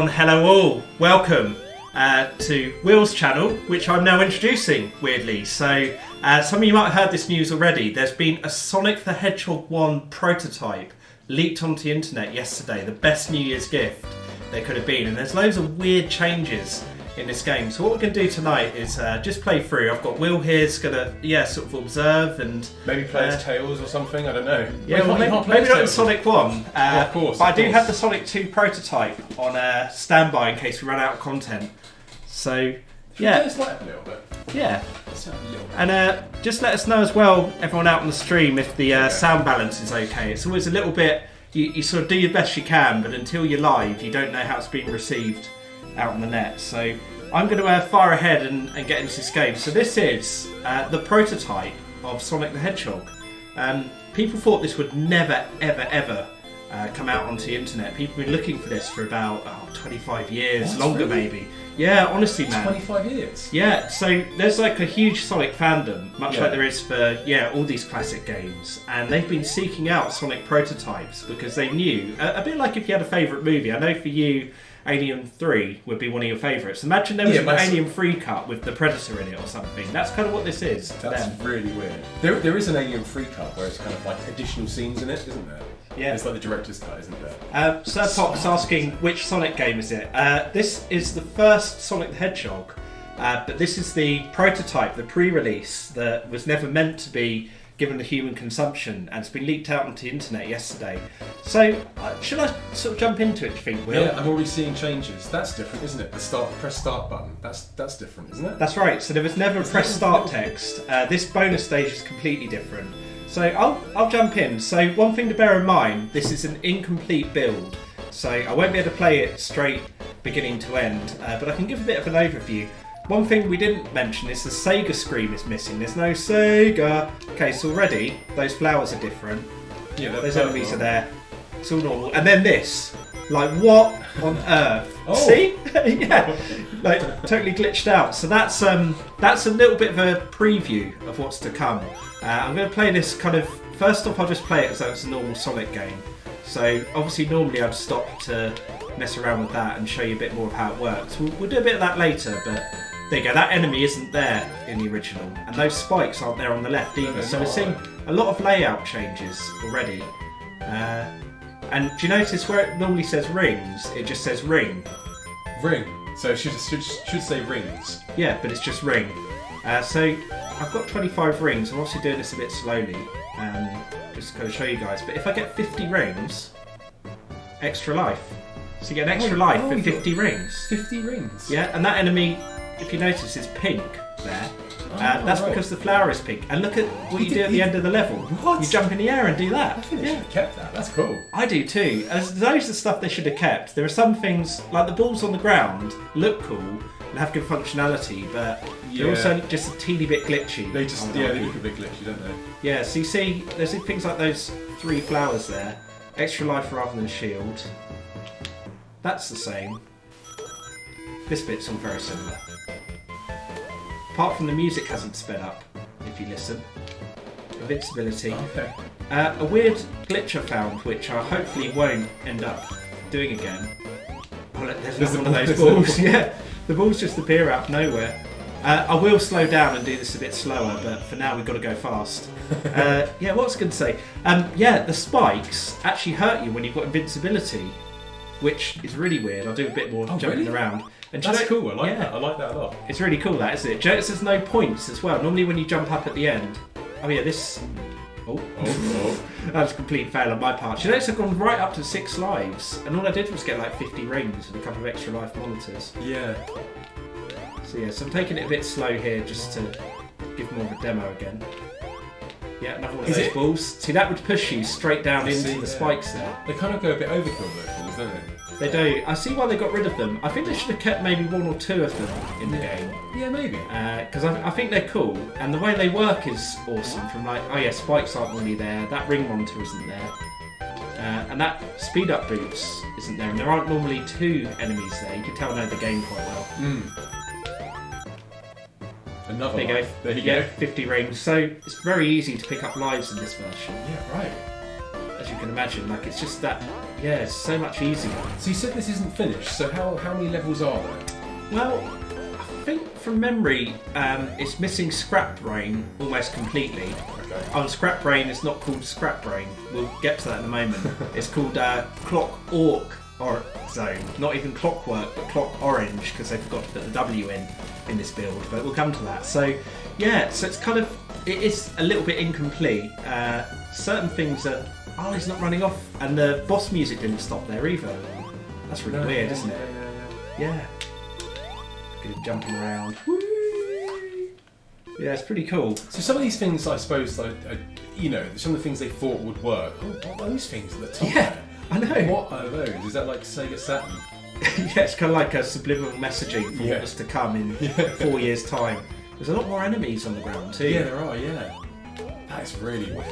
Hello all, welcome to Will's channel, which I'm now introducing, weirdly. So some of you might have heard this news already. There's been a Sonic the Hedgehog 1 prototype leaked onto the internet yesterday, the best New Year's gift there could have been, and there's loads of weird changes in this game. So what we're going to do tonight is just play through. I've got Will here, who's going to sort of observe and maybe play as Tails or something. I don't know. Yeah, well, maybe not the Sonic 1. Of course. But I do have the Sonic 2 prototype on standby in case we run out of content. So yeah, just light up a little bit. Yeah. Let's have a little bit. And just let us know as well, everyone out on the stream, if the sound balance is okay. It's always a little bit. You sort of do your best you can, but until you're live, you don't know how it's being received out on the net. So I'm going to fire ahead and get into this game. So this is the prototype of Sonic the Hedgehog. People thought this would never, ever come out onto the internet. People have been looking for this for about 25 years, what, longer really? maybe. Yeah, honestly, man. 25 years? Yeah, so there's like a huge Sonic fandom, much like there is for all these classic games. And they've been seeking out Sonic prototypes because they knew, a bit like if you had a favourite movie. I know for you, Alien 3 would be one of your favourites. Imagine there was an Alien 3 cut with the Predator in it or something. That's kind of what this is. That's really weird. There is an Alien 3 cut where it's kind of like additional scenes in it, isn't there? Yeah. It's like the director's cut, isn't there? Sir Pox asking which Sonic game is it? This is the first Sonic the Hedgehog, but this is the prototype, the pre-release that was never meant to be given to human consumption, and it's been leaked out onto the internet yesterday. So, should I sort of jump into it, do you think, Will? Yeah, I'm already seeing changes. That's different, isn't it? The press start button. That's different, isn't it? That's right. So there was never a press start text. This bonus stage is completely different. So I'll jump in. So one thing to bear in mind, this is an incomplete build. So I won't be able to play it straight beginning to end, but I can give a bit of an overview. One thing we didn't mention is the Sega screen is missing. There's no Sega. Okay, so already those flowers are different. Yeah, those enemies are there. It's all normal. And then this. Like, what on earth? Oh. See? Yeah. Like, totally glitched out. So that's a little bit of a preview of what's to come. I'm going to play this kind of... First off, I'll just play it as though it's a normal Sonic game. So, obviously, normally I'd stop to mess around with that and show you a bit more of how it works. We'll do a bit of that later, but... There you go, that enemy isn't there in the original. And those spikes aren't there on the left either. So we're seeing a lot of layout changes already. And do you notice where it normally says rings, it just says ring? Ring. So it should say rings. Yeah, but it's just ring. So I've got 25 rings. I'm obviously doing this a bit slowly, just to kind of show you guys. But if I get 50 rings, extra life. So you get an extra life for 50 rings. 50 rings? Yeah, and that enemy, if you notice, is pink there. That's right. Because the flower is pink. And look at what you do at the end of the level. What? You jump in the air and do that. I think they should have kept that. That's cool. I do too. Those are the stuff they should have kept. There are some things, like the balls on the ground, look cool and have good functionality, but they're also just a teeny bit glitchy. They look a bit glitchy, don't they? Yeah, so you see, there's things like those 3 flowers there. Extra life rather than shield. That's the same. This bit's all very similar. Apart from the music hasn't sped up, if you listen. Invincibility. Okay. A weird glitch I found, which I hopefully won't end up doing again. Oh, look, there's one of those balls. Yeah, the balls just appear out of nowhere. I will slow down and do this a bit slower, but for now we've got to go fast. Yeah, what was I going to say? Yeah, the spikes actually hurt you when you've got invincibility, which is really weird. I'll do a bit more jumping around. And that's cool. I like that. I like that a lot. It's really cool, that, isn't it? Do you notice there's no points as well? Normally when you jump up at the end... Oh yeah, this... Oh. That was a complete fail on my part. Do you notice I've gone right up to 6 lives, and all I did was get like 50 rings and a couple of extra life monitors. Yeah. So yeah, so I'm taking it a bit slow here just to give more of a demo again. Yeah, another one of those balls. See, that would push you straight down into the spikes there. They kind of go a bit overkill, those balls, don't they? They do. I see why they got rid of them. I think they should have kept maybe 1 or 2 of them in the game. Yeah, maybe. Because I think they're cool, and the way they work is awesome. From like, oh yeah, spikes aren't really there. That ring monitor isn't there, and that speed up boots isn't there. And there aren't normally 2 enemies there. You can tell I know the game quite well. Another. There you go. There you go. 50 rings. So it's very easy to pick up lives in this version. Yeah, right. As you can imagine, like it's just that. Yeah, it's so much easier. So you said this isn't finished, so how many levels are there? Well, I think from memory, it's missing Scrap Brain almost completely. Okay. Oh, Scrap Brain is not called Scrap Brain. We'll get to that in a moment. It's called Clockwork Zone. Not even Clockwork, but Clock Orange, because they forgot to put the W in this build. But we'll come to that. So, yeah, so it's kind of... It is a little bit incomplete. Certain things are... Oh, he's not running off. And the boss music didn't stop there either. That's really weird, isn't it? Yeah. Good jumping around. Woo! Yeah, it's pretty cool. So some of these things, I suppose, some of the things they thought would work. Oh, what are those things at the top there? I know. What are those? Is that like Sega Saturn? Yeah, it's kind of like a subliminal messaging for what was to come in 4 years' time. There's a lot more enemies on the ground too. Yeah, there are, That's really weird.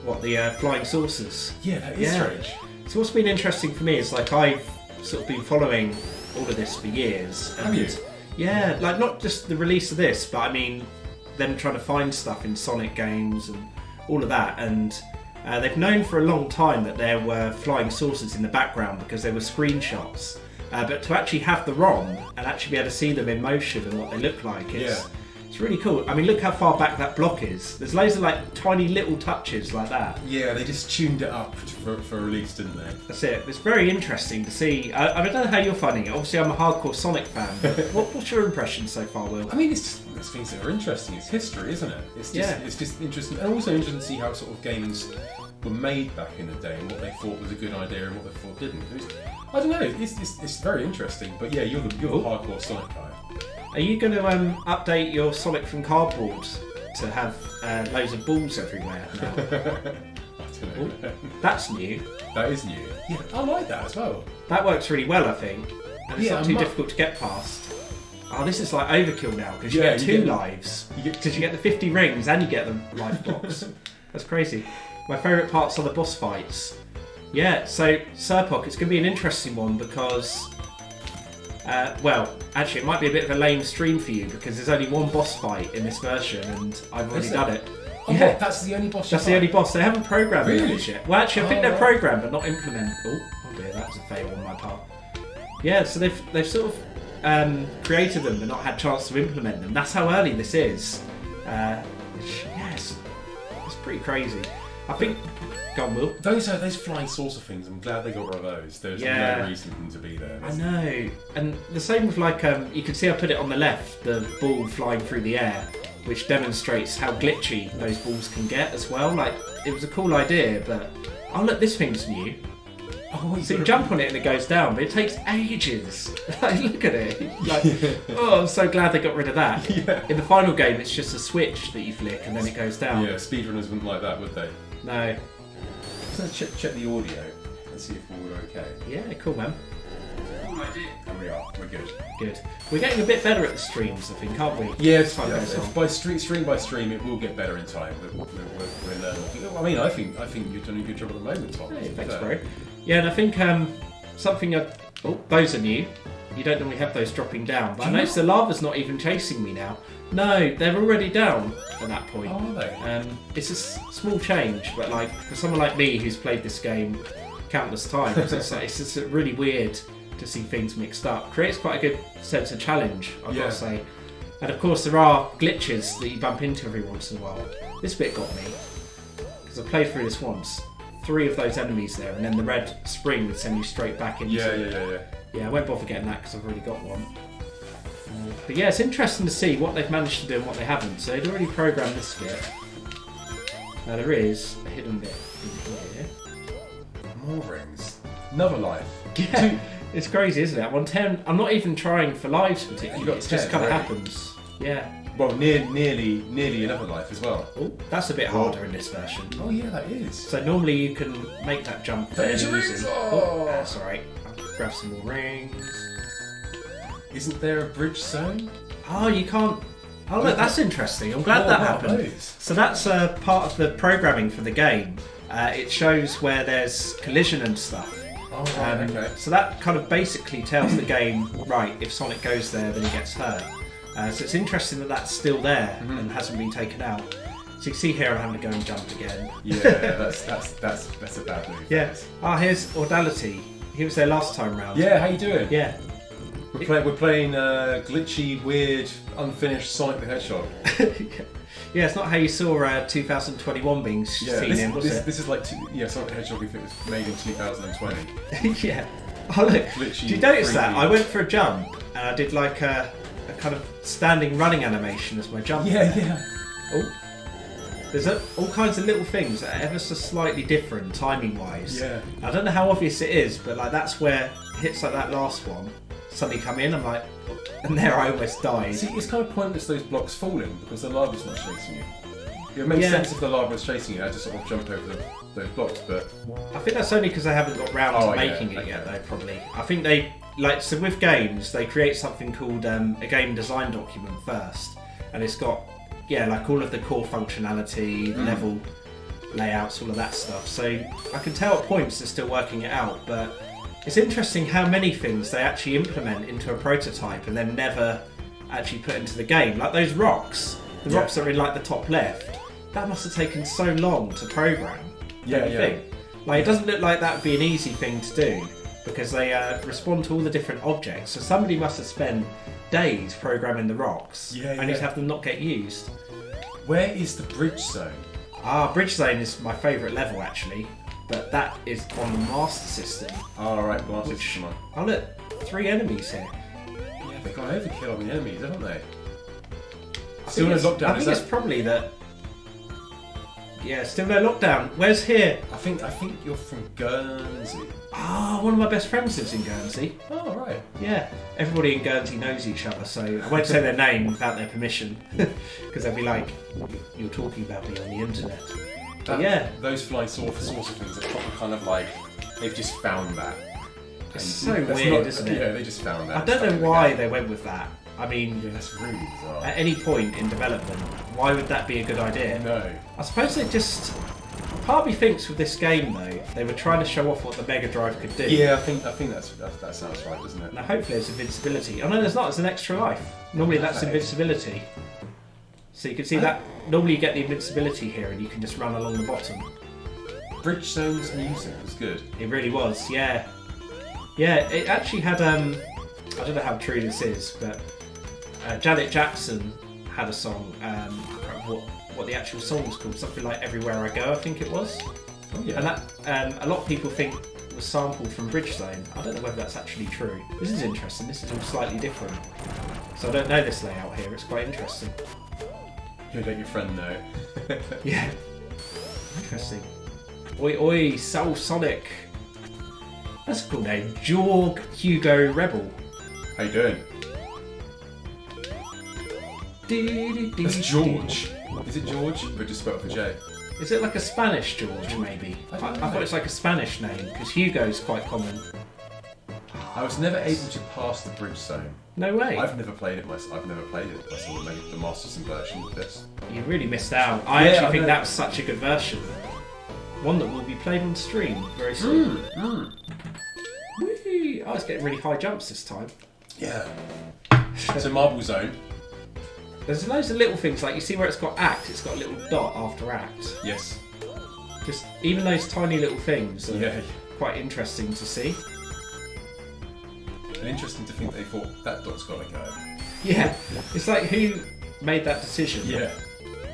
What, the flying saucers? Yeah, that is strange. So what's been interesting for me is like I've sort of been following all of this for years. Have you? Yeah, like not just the release of this, but I mean them trying to find stuff in Sonic games and all of that. And they've known for a long time that there were flying saucers in the background because there were screenshots. But to actually have the ROM and actually be able to see them in motion and what they look like, it's really cool. I mean, look how far back that block is. There's loads of like tiny little touches like that. Yeah, they just tuned it up for release, didn't they? That's it. It's very interesting to see. I don't know how you're finding it. Obviously, I'm a hardcore Sonic fan. But what's your impression so far, Will? I mean, it's things that are interesting. It's history, isn't it? It's just interesting, and also interesting to see how sort of games were made back in the day and what they thought was a good idea and what they thought didn't. I don't know. It's very interesting. But yeah, you're the hardcore Sonic guy. Are you going to update your Sonic from Cardboard to have loads of balls everywhere now. I don't know. That's new. That is new. Yeah, I like that as well. That works really well, I think. And it's Yeah, not too difficult to get past. Oh, this is like overkill now because you get two lives. Because you get the 50 rings and you get the life blocks. That's crazy. My favourite parts are the boss fights. Yeah, so Serpoc, it's going to be an interesting one because, well, actually it might be a bit of a lame stream for you because there's only one boss fight in this version and I've already done it. Oh, yeah, what? That's the only boss. That's the only boss. They haven't programmed Really? it yet. Well, actually, I think they're programmed but not implemented. Oh dear, that was a fail on my part. Yeah, so they've sort of created them but not had a chance to implement them. That's how early this is. Yes, it's pretty crazy. I think. Go on, Will. Those flying saucer things. I'm glad they got rid of those. There's no reason for them to be there. I know, and the same with like you can see I put it on the left, the ball flying through the air, which demonstrates how glitchy those balls can get as well. Like it was a cool idea, but oh look, this thing's new. Oh, so you can jump on it and it goes down, but it takes ages. Like, look at it. Like, oh, I'm so glad they got rid of that. Yeah. In the final game, it's just a switch that you flick and then it goes down. Yeah, speedrunners wouldn't like that, would they? No. Let's check the audio and see if we're okay. Yeah, cool, man. Cool idea. And we are. We're good. Good. We're getting a bit better at the streams, I think, aren't we? Yeah, by stream by stream, it will get better in time. We're learning. I mean, I think you're doing a good job at the moment, Tom. Hey, thanks, bro. Yeah, and I think something. Oh, those are new. You don't normally have those dropping down, but I noticed the lava's not even chasing me now. No, they're already down at that point. Oh, are they? It's a small change, but like for someone like me who's played this game countless times, it's just really weird to see things mixed up. Creates quite a good sense of challenge, I've got to say. And of course, there are glitches that you bump into every once in a while. This bit got me because I played through this once. 3 of those enemies there, and then the red spring would send you straight back into. Yeah, I won't bother getting that because I've already got one. But yeah, it's interesting to see what they've managed to do and what they haven't. So they'd already programmed this bit. Now there is a hidden bit in here. More rings. Another life. Yeah, it's crazy, isn't it? I'm on 10. I'm not even trying for lives particularly. It just kind of happens. Yeah. Well, nearly another life as well. Oh, that's a bit harder in this version. Oh yeah, that is. So normally you can make that jump. There's rings. Oh, that's alright. I'll grab some more rings. Isn't there a bridge zone? Oh, you can't. Oh, look, that's interesting. I'm glad that happened. Those? So that's part of the programming for the game. It shows where there's collision and stuff. Oh, right, okay. So that kind of basically tells the game, right, if Sonic goes there, then he gets hurt. So it's interesting that that's still there and hasn't been taken out. So you can see here I'm having to go and jump again. Yeah, that's a bad move. Yeah. Oh, here's Ordality. He was there last time round. Yeah, how you doing? Yeah. We're playing glitchy, weird, unfinished Sonic the Hedgehog. Yeah, it's not how you saw 2021 being seen in, was it? This is like Sonic the Hedgehog if it was made in 2020. Yeah. Oh look, Glitchy, did you notice that? 3D. I went for a jump and I did like a kind of standing running animation as my jump. Yeah. Oh. There's all kinds of little things that are ever so slightly different timing wise. Yeah. I don't know how obvious it is, but like that's where hits like that last one suddenly come in. I'm like, and there I almost died. See, it's kind of pointless those blocks falling because the lava's not chasing you. It would make sense if the lava was chasing you. I had to sort of jump over those blocks, but I think that's only because they haven't got round to making it yet, though. Probably. I think they so with games they create something called a game design document first, and it's got like all of the core functionality, the level layouts, all of that stuff. So I can tell at points they're still working it out, but it's interesting how many things they actually implement into a prototype and then never actually put into the game. Like those rocks, rocks are in like the top left. That must have taken so long to program. Thing. Like it doesn't look like that would be an easy thing to do because they respond to all the different objects. So somebody must have spent days programming the rocks and just have them not get used. Where is the bridge zone? Bridge Zone is my favourite level actually. But that is on the Master System. Oh, right, Master System. Oh look, 3 enemies here. Yeah, they've got overkill on the enemies, haven't they? I think it's probably that Yeah, still no lockdown. Where's here? I think you're from Guernsey. Ah, one of my best friends lives in Guernsey. Oh, right. Yeah, everybody in Guernsey knows each other, so I won't say their name without their permission, because they'll be like, "You're talking about me on the internet." But yeah, those flying saucer things are kind of like they've just found that. It's so weird, isn't it? Yeah, they just found that. I don't know why they went with that. I mean, Yeah, that's really bizarre. at any point in development, why would that be a good idea? No. I suppose they just... Part of me thinks with this game, though, they were trying to show off what the Mega Drive could do. Yeah, I think that sounds right, doesn't it? Now, hopefully there's invincibility. Oh, no, there's not. It's an extra life. Normally that's invincibility. So you can see that... Normally you get the invincibility here and you can just run along the bottom. Bridge Zone's music was good. It really was, yeah. Yeah, it actually had... I don't know how true this is, but... Janet Jackson had a song, I can't remember what the actual song was called, something like Everywhere I Go, I think it was. Oh, yeah. And that a lot of people think was sampled from Bridge Zone. I don't know whether that's actually true. This is interesting, this is all slightly different. So I don't know this layout here, it's quite interesting. You let your friend know. Yeah. Interesting. Oi oi, Soul Sonic. That's a cool name. Jorg Hugo Rebel. How you doing? That's George. Is it George? But just spelled with a J. Is it like a Spanish George, maybe? I thought it's like a Spanish name, because Hugo's quite common. I was never able to pass the Bridge Zone. No way. I've never played it myself. I saw the Masterson version of this. You really missed out. I actually think that's such a good version. One that will be played on stream very soon. Whee! I was getting really high jumps this time. Yeah. So Marble Zone. There's loads of little things, like you see where it's got act, it's got a little dot after act. Yes. Just even those tiny little things are quite interesting to see. And interesting to think they thought that dot's got to go. Yeah, it's like who made that decision? Yeah.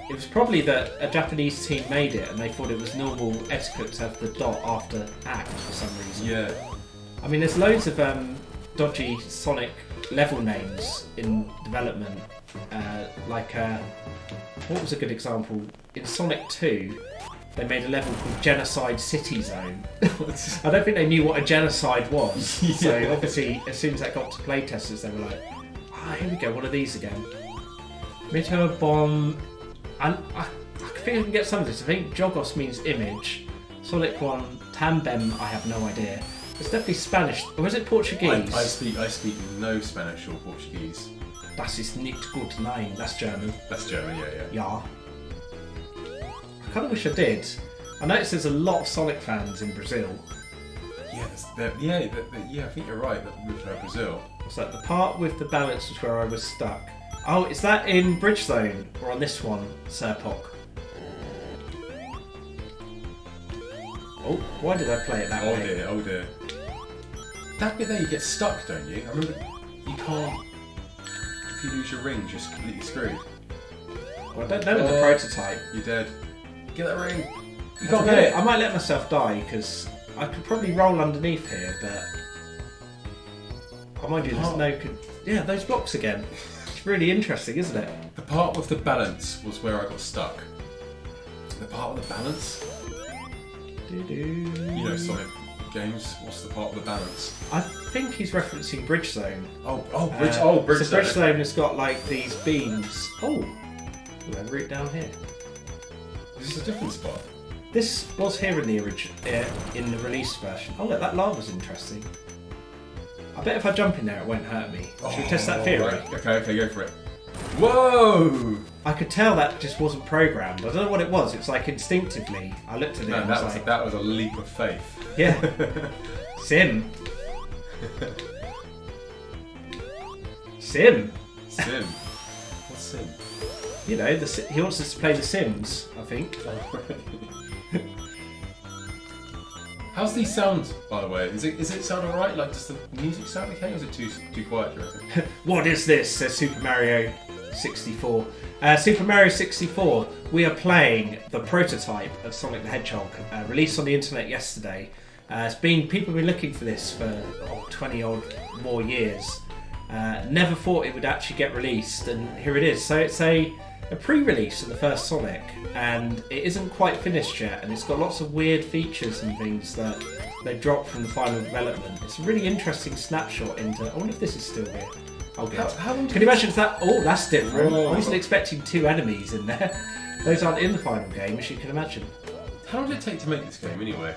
It was probably that a Japanese team made it and they thought it was normal etiquette to have the dot after act for some reason. Yeah. I mean, there's loads of dodgy Sonic level names in development. What was a good example? In Sonic 2, they made a level called Genocide City Zone. I don't think they knew what a genocide was. So obviously, as soon as that got to playtesters, they were like, here we go, one of these again. Meteor Bomb. And I think I can get some of this. I think Jogos means image. Sonic 1, Tambem, I have no idea. It's definitely Spanish. Or is it Portuguese? I speak no Spanish or Portuguese. Das ist nicht gut, nein. That's German. That's German, yeah. Yeah. I kind of wish I did. I noticed there's a lot of Sonic fans in Brazil. Yeah, I think you're right. With Brazil. What's that? The part with the balance was where I was stuck. Oh, is that in Bridge Zone or on this one, Sir Pock? Oh, why did I play it that way? Oh dear. That bit there, you get stuck, don't you? I remember you can't. If you lose your ring, you're just completely screwed. Well, I don't know the prototype. You're dead. Get that ring. You can't get it. I might let myself die because I could probably roll underneath here, but I mind you, there's no. Yeah, those blocks again. It's really interesting, isn't it? The part with the balance was where I got stuck. The part with the balance. You know Sonic games. What's the part with the balance? I think he's referencing Bridge Zone. Bridge Zone. So Bridge Zone has got like these beams. Oh, we have a route down here. This is a different spot. This was here in the in the release version. Oh look, that lava's interesting. I bet if I jump in there, it won't hurt me. Should we test that theory? Right. Okay, go for it. Whoa! I could tell that just wasn't programmed. I don't know what it was. It's like instinctively, I looked at it and was like... That was a leap of faith. Yeah. Sim. Sim. What's Sim? You know, he wants us to play The Sims, I think. How's these sound, by the way? Is it sound alright? Like, does the music sound okay, or is it too quiet, do you reckon? What is this? Says Super Mario 64. Super Mario 64, we are playing the prototype of Sonic the Hedgehog, released on the internet yesterday. People have been looking for this for 20 odd more years. Never thought it would actually get released, and here it is. So it's a a pre-release of the first Sonic, and it isn't quite finished yet, and it's got lots of weird features and things that they dropped from the final development. It's a really interesting snapshot into. I wonder if this is still here. Oh, good. Can you imagine if that? Oh, that's different. Whoa. I wasn't expecting 2 enemies in there. Those aren't in the final game, as you can imagine. How did it take to make this game anyway?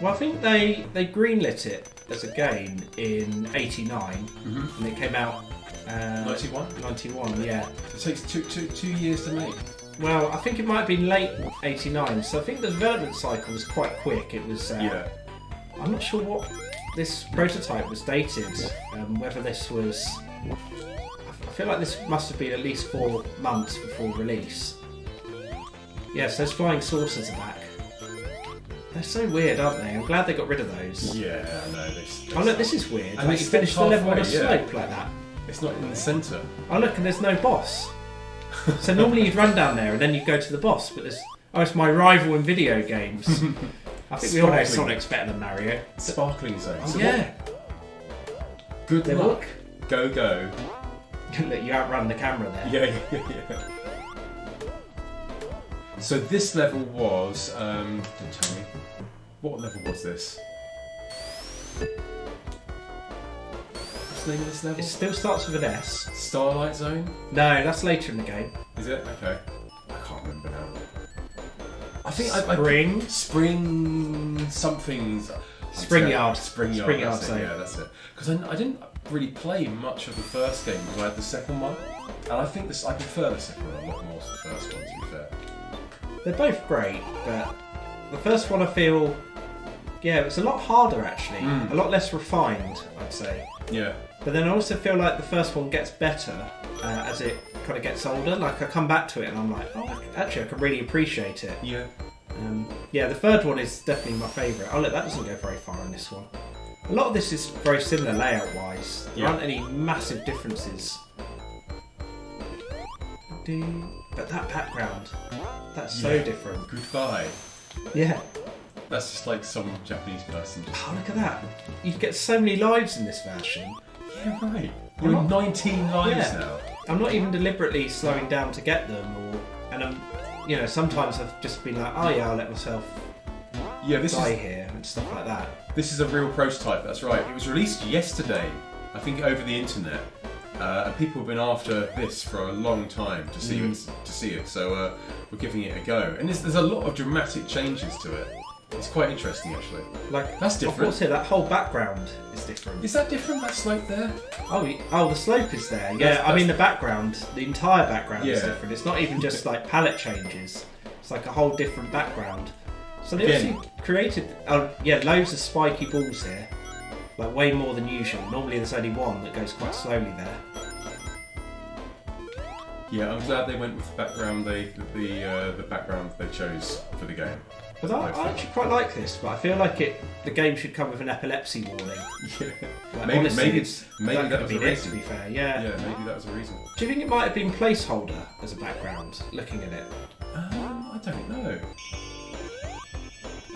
Well, I think they greenlit it as a game in '89, and it came out 91? 91, yeah. It takes two years to make. Well, I think it might have been late '89, so I think the development cycle was quite quick. It was. I'm not sure what this prototype was dated. Whether this was. I feel like this must have been at least 4 months before release. Yes, those flying saucers are back. They're so weird, aren't they? I'm glad they got rid of those. Yeah, I know. Oh look, this is weird. And Like you finish the level on a slope like that. It's not in the centre. Oh look, and there's no boss. So normally you'd run down there and then you'd go to the boss, but there's... Oh, it's my rival in video games. I think we all know Sonic's better than Mario. Sparkling Zone. Oh, yeah. Good They luck. Go. Look, you outrun the camera there. Yeah. So this level was... don't tell me. What level was this? What's the name of this level? It still starts with an S. Starlight Zone? No, that's later in the game. Is it? Okay. I can't remember now. I think Spring somethings. Spring Yard. Spring Yard Zone. Yeah, that's it. Because I didn't really play much of the first game because I had the second one. And I think I prefer the second one a lot more to the first one, to be fair. They're both great, but the first one I feel... Yeah, it's a lot harder actually. A lot less refined, I'd say. Yeah. But then I also feel like the first one gets better as it kind of gets older. Like I come back to it and I'm like, oh, actually I can really appreciate it. Yeah. Yeah, the third one is definitely my favourite. Oh look, that doesn't go very far in this one. A lot of this is very similar layout-wise. There aren't any massive differences. But that background, that's so different. Goodbye. Yeah. That's just like some Japanese person. Oh, look at that. You get so many lives in this version. Yeah, right. You're on 19 lives now. I'm not even deliberately slowing down to get them, sometimes I've just been like, oh yeah, I'll let myself die here and stuff like that. This is a real prototype, that's right. It was released yesterday, I think over the internet, and people have been after this for a long time to see it. So we're giving it a go, and there's a lot of dramatic changes to it. It's quite interesting, actually. Like that's different. Also, that whole background is different. Is that different? That slope there? Oh, the slope is there. Yeah, I mean the background, the entire background is different. It's not even just like palette changes. It's like a whole different background. So they actually created, loads of spiky balls here, like way more than usual. Normally there's only one that goes quite slowly there. Yeah, I'm glad they went with the background the background they chose for the game. But I actually quite like this, but I feel like the game should come with an epilepsy warning. Yeah. Like, maybe that was be the it, reason. to be fair, yeah. Yeah, maybe that was the reason. Do you think it might have been Placeholder as a background, looking at it? I don't know.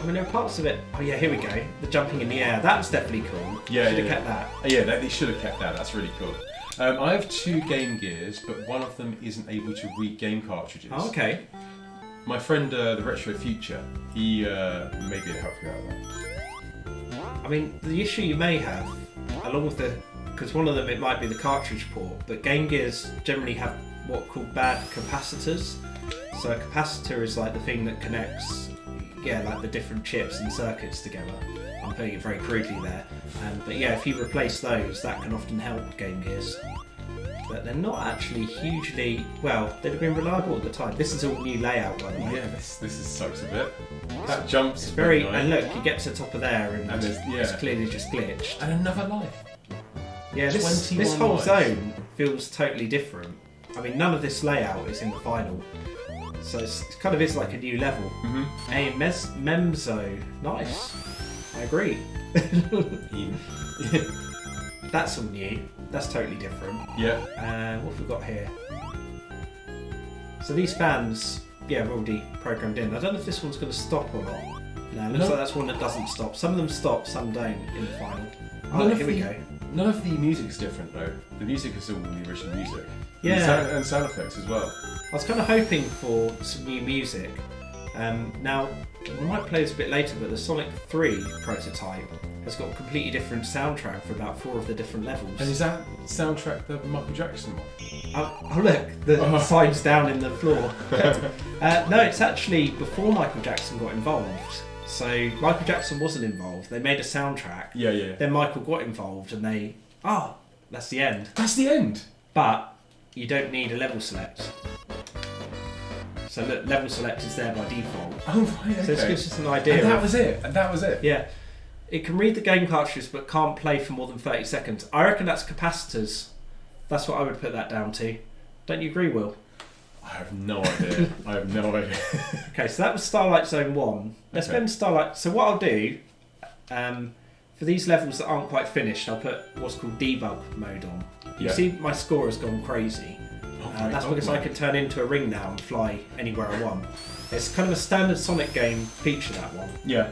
I mean, there are parts of it... Oh yeah, here we go. The jumping in the air. That's definitely cool. Yeah, should have kept that. Yeah, they should have kept that. That's really cool. I have 2 Game Gears, but one of them isn't able to read game cartridges. Oh, okay. My friend, the Retro Future, he may be able to help you out with that. I mean, the issue you may have, along with because one of them it might be the cartridge port, but Game Gears generally have what are called bad capacitors. So a capacitor is like the thing that connects, like the different chips and circuits together. I'm putting it very crudely there. But yeah, if you replace those, that can often help Game Gears. But they're not actually hugely... Well, they'd have been reliable at the time. This is all new layout, by the way. Yeah, this sucks a bit. That jumps is very... nice. And look, you get to the top of there and it's clearly just glitched. And another life. Yeah, this whole zone feels totally different. I mean, none of this layout is in the final. So it kind of is like a new level. Mm-hmm. A Memzo. Nice. I agree. That's all new. That's totally different. Yeah. What have we got here? So these fans, have already programmed in. I don't know if this one's going to stop or not. No, it looks like that's one that doesn't stop. Some of them stop, some don't in the final. Oh, here we go. None of the music's different though. The music is still the original music. Yeah. And sound effects as well. I was kind of hoping for some new music. Now, we might play this a bit later, but the Sonic 3 prototype has got a completely different soundtrack for about 4 of the different levels. And is that soundtrack the Michael Jackson one? Oh look, the sign's down in the floor. No, it's actually before Michael Jackson got involved. So Michael Jackson wasn't involved. They made a soundtrack. Yeah. Then Michael got involved and that's the end. That's the end? But you don't need a level select. So look, level select is there by default. Oh right, okay. So this gives us an idea. And that was it? Yeah. It can read the game cartridges but can't play for more than 30 seconds. I reckon that's capacitors. That's what I would put that down to. Don't you agree, Will? I have no idea. Okay, so that was Starlight Zone 1. Let's go into Starlight. So what I'll do, for these levels that aren't quite finished, I'll put what's called debug mode on. You see my score has gone crazy. That's because I can turn into a ring now and fly anywhere I want. It's kind of a standard Sonic game feature, that one. Yeah.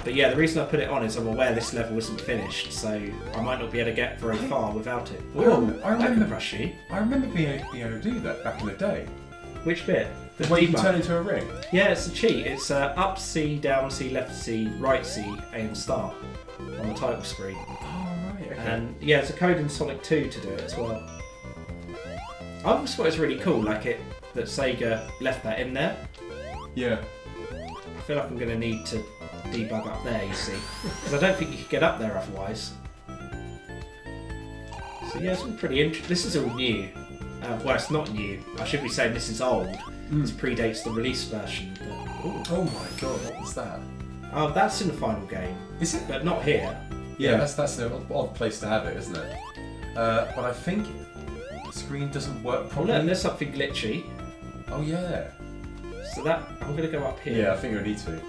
But yeah, the reason I put it on is I'm aware this level isn't finished, so I might not be able to get very far without it. I remember rush you. I remember being able to do that back in the day. Which bit? The way you can turn into a ring. Yeah, it's a cheat. It's up C, down C, left C, right C, aim start on the title screen. Oh right. Okay. And yeah, there's a code in Sonic 2 to do it as well. I just thought it was really cool, that Sega left that in there. Yeah. I feel like I'm going to need to debug up there, you see, because I don't think you could get up there otherwise. So yeah, it's all pretty interesting. This is all new. Well, it's not new. I should be saying this is old. This predates the release version. But, oh my god, what was that? Oh, that's in the final game. Is it? But not here. Yeah, that's an odd place to have it, isn't it? But I think the screen doesn't work Oh properly. look, there's something glitchy. Oh yeah. So that I'm going to go up here. Yeah, I think I need to.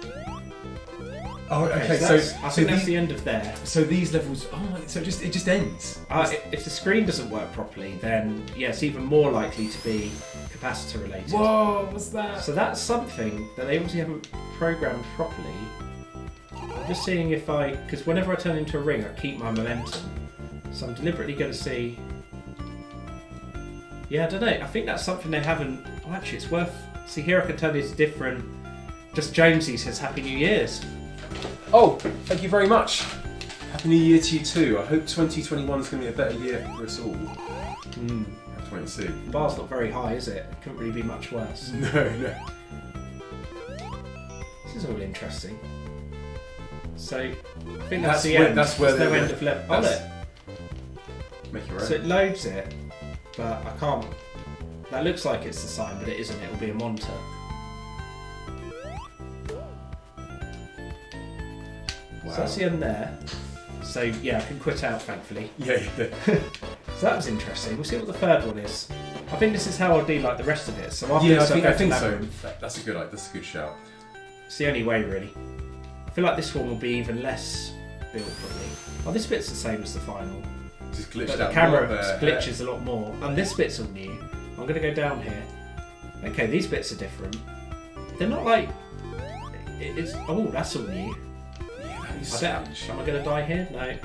Oh, okay. So I think that's the end of there. So these levels. Oh my! So it just ends. If the screen doesn't work properly, then yeah, it's even more likely to be capacitor related. Whoa! What's that? So that's something that they obviously haven't programmed properly. I'm just seeing if because whenever I turn into a ring, I keep my momentum. So I'm deliberately going to see. Yeah, I don't know. I think that's something they haven't. Oh, actually, it's worth. See here, I can turn this different. Just Jonesy says Happy New Year's. Oh, thank you very much. Happy New Year to you too. I hope 2021 is going to be a better year for us all. Have to wait and see. The bar's not very high, is it? It couldn't really be much worse. No. This is all interesting. So, I think that's the end. That's where there's no end of level. Oh, look. Make your own. So it loads it, but I can't. That looks like it's the sign, but it isn't. It'll be a monitor. Wow. So that's the end there. So yeah, I can quit out, thankfully. Yeah. So that was interesting. We'll see what the third one is. I think this is how I'll do like the rest of it. So after this, I think so. That's a good shout. It's the only way, really. I feel like this one will be even less built, probably. Oh, this bit's the same as the final. Just glitched but out. The camera glitches a lot more. And this bit's all new. I'm going to go down here. Okay, these bits are different. They're not like... Oh, that's all new. Yeah, that is strange. Am I going to die here? No.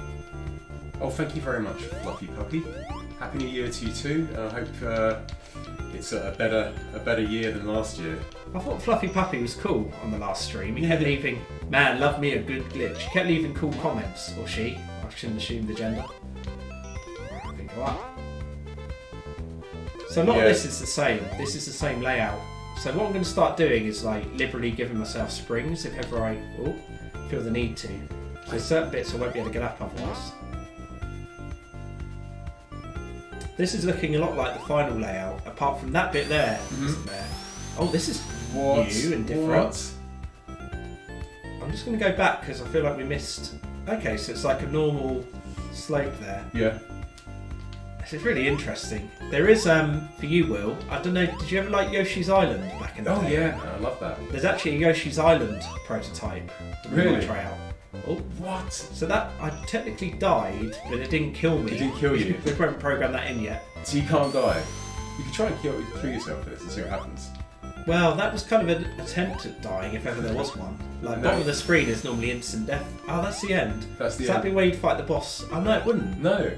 Oh, thank you very much, Fluffy Puppy. Happy New Year to you too. And I hope it's a better year than last year. I thought Fluffy Puppy was cool on the last stream. He kept leaving, man, love me a good glitch. He kept leaving cool comments. Or she. I shouldn't assume the gender. I think go up. So a lot of this is the same. This is the same layout. So what I'm going to start doing is like liberally giving myself springs if ever I feel the need to. So there's certain bits I won't be able to get up otherwise. This is looking a lot like the final layout, apart from that bit there, isn't there? Oh, this is new and different. I'm just going to go back because I feel like we missed... Okay, so it's like a normal slope there. Yeah. This is really interesting. There is, for you, Will, I don't know, did you ever like Yoshi's Island back in the day? Oh yeah, I love that. There's actually a Yoshi's Island prototype. Really? Try out. Oh, what? So that, I technically died, but it didn't kill me. It didn't kill you? We haven't programmed that in yet. So you can't die? You can try and kill yourself with this and see what happens. Well, that was kind of an attempt at dying, if ever there was one. Like, bottom of the screen is normally instant death. Oh, that's the end. That's the end. That'd be where you'd fight the boss. Oh, no, it wouldn't. No.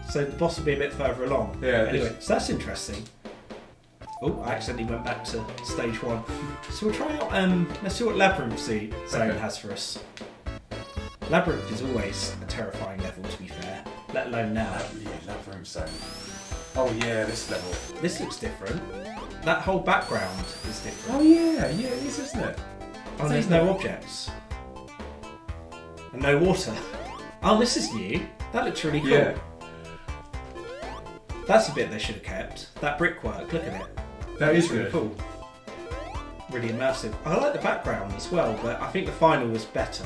So the boss would be a bit further along. Yeah. Anyway, so that's interesting. Oh, I accidentally went back to stage 1. So we'll try out, let's see what Labyrinth Zone has for us. Labyrinth is always a terrifying level, to be fair, let alone now. Yeah, Labyrinth Zone. Oh yeah, this level. This looks different. That whole background is different. Oh yeah, it is, isn't it? Oh, there's no objects. And no water. Oh, this is new. That looks really cool. Yeah. That's a bit they should have kept. That brickwork, look at it. That is really good. cool. Really immersive. I like the background as well, but I think the final was better.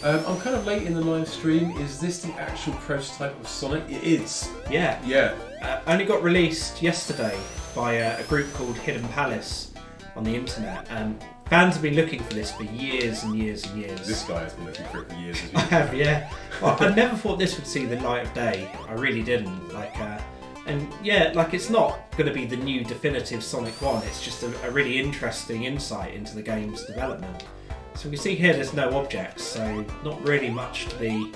I'm kind of late in the live stream. Is this the actual prototype of Sonic? It is. Yeah. Yeah. Only got released yesterday by a group called Hidden Palace on the internet. Fans have been looking for this for years and years and years. This guy has been looking for it for years. I have, yeah. Well, I never thought this would see the light of day. I really didn't. It's not going to be the new definitive Sonic 1. It's just a really interesting insight into the game's development. So we can see here there's no objects, so not really much to be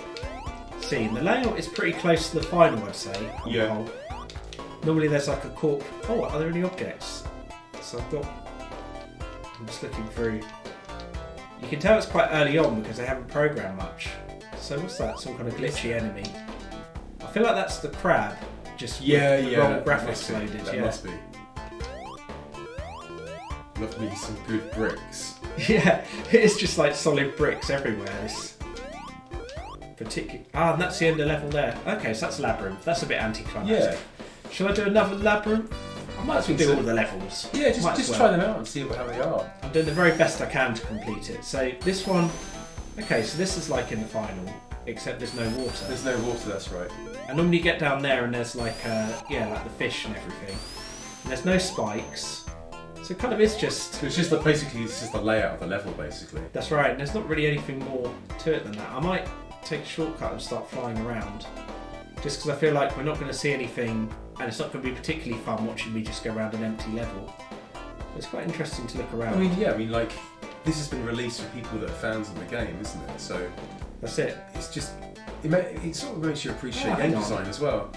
seen. The layout is pretty close to the final, I'd say. On the whole. Normally there's like a cork. Oh, are there any objects? So I'm just looking through. You can tell it's quite early on because they haven't programmed much. So what's that? Some kind of glitchy enemy. I feel like that's the crab. Just with the wrong graphics loaded. That must be. Love me some good bricks. Yeah, it's just like solid bricks everywhere. This particular. And that's the end of level there. Okay, so that's Labyrinth. That's a bit anticlimactic. Yeah. Shall I do another Labyrinth? I might as well do all the levels. Yeah, just try them out and see how they are. I'm doing the very best I can to complete it. So this one. Okay, so this is like in the final, except there's no water. There's no water. That's right. And normally you get down there and there's like the fish and everything. And there's no spikes. So it kind of is just... So it's just the layout of the level, basically. That's right, and there's not really anything more to it than that. I might take a shortcut and start flying around, just because I feel like we're not going to see anything, and it's not going to be particularly fun watching me just go around an empty level. It's quite interesting to look around. This has been released for people that are fans of the game, isn't it? So that's it. It's just... It sort of makes you appreciate game design as well.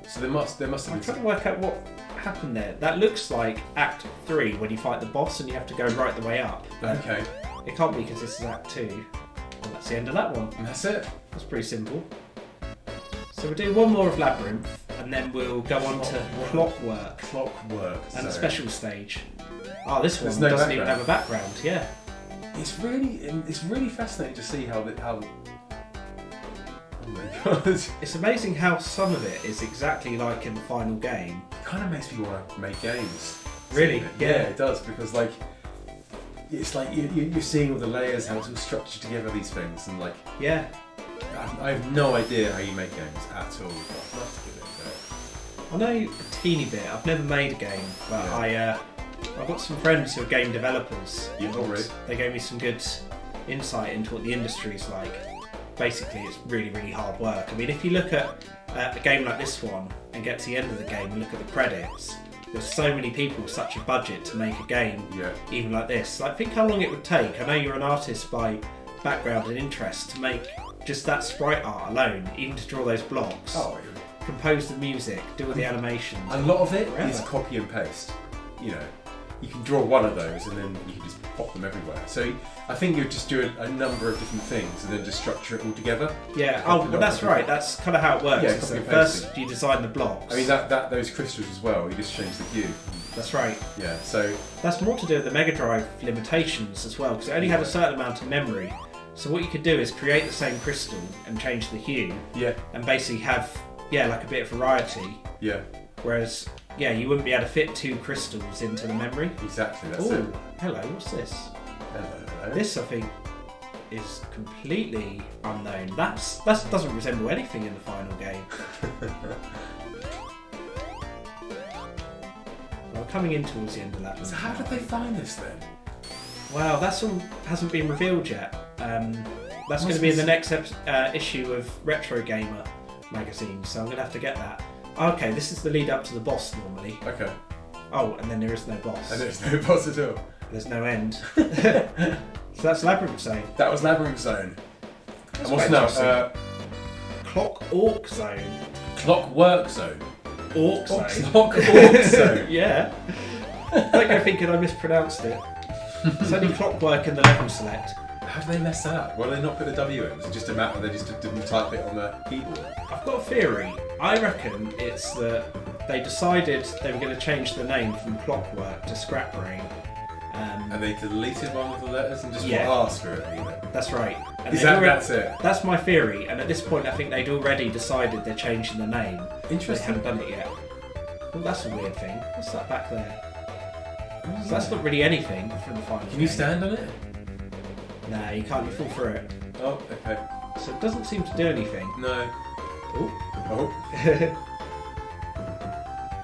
So there must have been... I'm trying to work out what happened there. That looks like Act 3 when you fight the boss and you have to go right the way up. Okay. It can't be because this is Act 2. And that's the end of that one. And that's it. That's pretty simple. So we'll do one more of Labyrinth and then we'll go on to Clockwork. And the special stage. Oh, this one doesn't even have a background, yeah. It's really fascinating to see how oh my god. It's amazing how some of it is exactly like in the final game. It kind of makes me want to make games. Really? Yeah, it does, because it's like you're seeing all the layers, how it's all structured together, these things, and yeah. I have no idea how you make games at all. I'd love to give it I know a teeny bit. I've never made a game, but I've got some friends who are game developers. Really? They gave me some good insight into what the industry's like. Basically, it's really, really hard work. I mean, if you look at a game like this one and get to the end of the game and look at the credits, there's so many people with such a budget to make a game, even like this. Think how long it would take. I know you're an artist by background and interest to make just that sprite art alone, even to draw those blocks, compose the music, do all the animations. A lot of it is copy and paste. You can draw one of those and then you can just pop them everywhere. So I think you just do a number of different things and then just structure it all together. Yeah, well that's right. That's kind of how it works. Yeah, first you design the blocks. I mean, those crystals as well, you just change the hue. That's right. Yeah, so... That's more to do with the Mega Drive limitations as well, because it only had a certain amount of memory. So what you could do is create the same crystal and change the hue. Yeah. And basically have, a bit of variety. Yeah. Whereas, you wouldn't be able to fit 2 crystals into the memory. Exactly, that's it. Hello, what's this? Hello. This, I think, is completely unknown. That doesn't resemble anything in the final game. Well, coming in towards the end of that. So how did they find this then? Wow, that's all hasn't been revealed yet. That's going to be in the next issue of Retro Gamer magazine, so I'm going to have to get that. Okay, this is the lead up to the boss normally. Okay. Oh, and then there is no boss. And there's no boss at all. There's no end. So that's Labyrinth Zone. That was Labyrinth Zone. And what's now? Clockwork Zone. Clockwork Zone. Clockwork Zone. Clockwork Zone. Yeah. Don't go thinking I mispronounced it. It's only Clockwork in the level select. How did they mess that up? Why did they not put the W in? Was it just a matter they just didn't type it on the keyboard? I've got a theory. I reckon it's that they decided they were going to change the name from Clockwork to Scrap Brain. And they deleted one of the letters and just Yeah. thought, screw it, leave it. That's right. And That's it? That's my theory. And at this point, I think they'd already decided they're changing the name. Interesting. They haven't done it yet. Well, that's a weird thing. What's that back there? So that's not really anything from the final. Can you game. stand on it? Nah, you can't. You fall through it. Oh, okay. So it doesn't seem to do anything. No. Oh. Oh.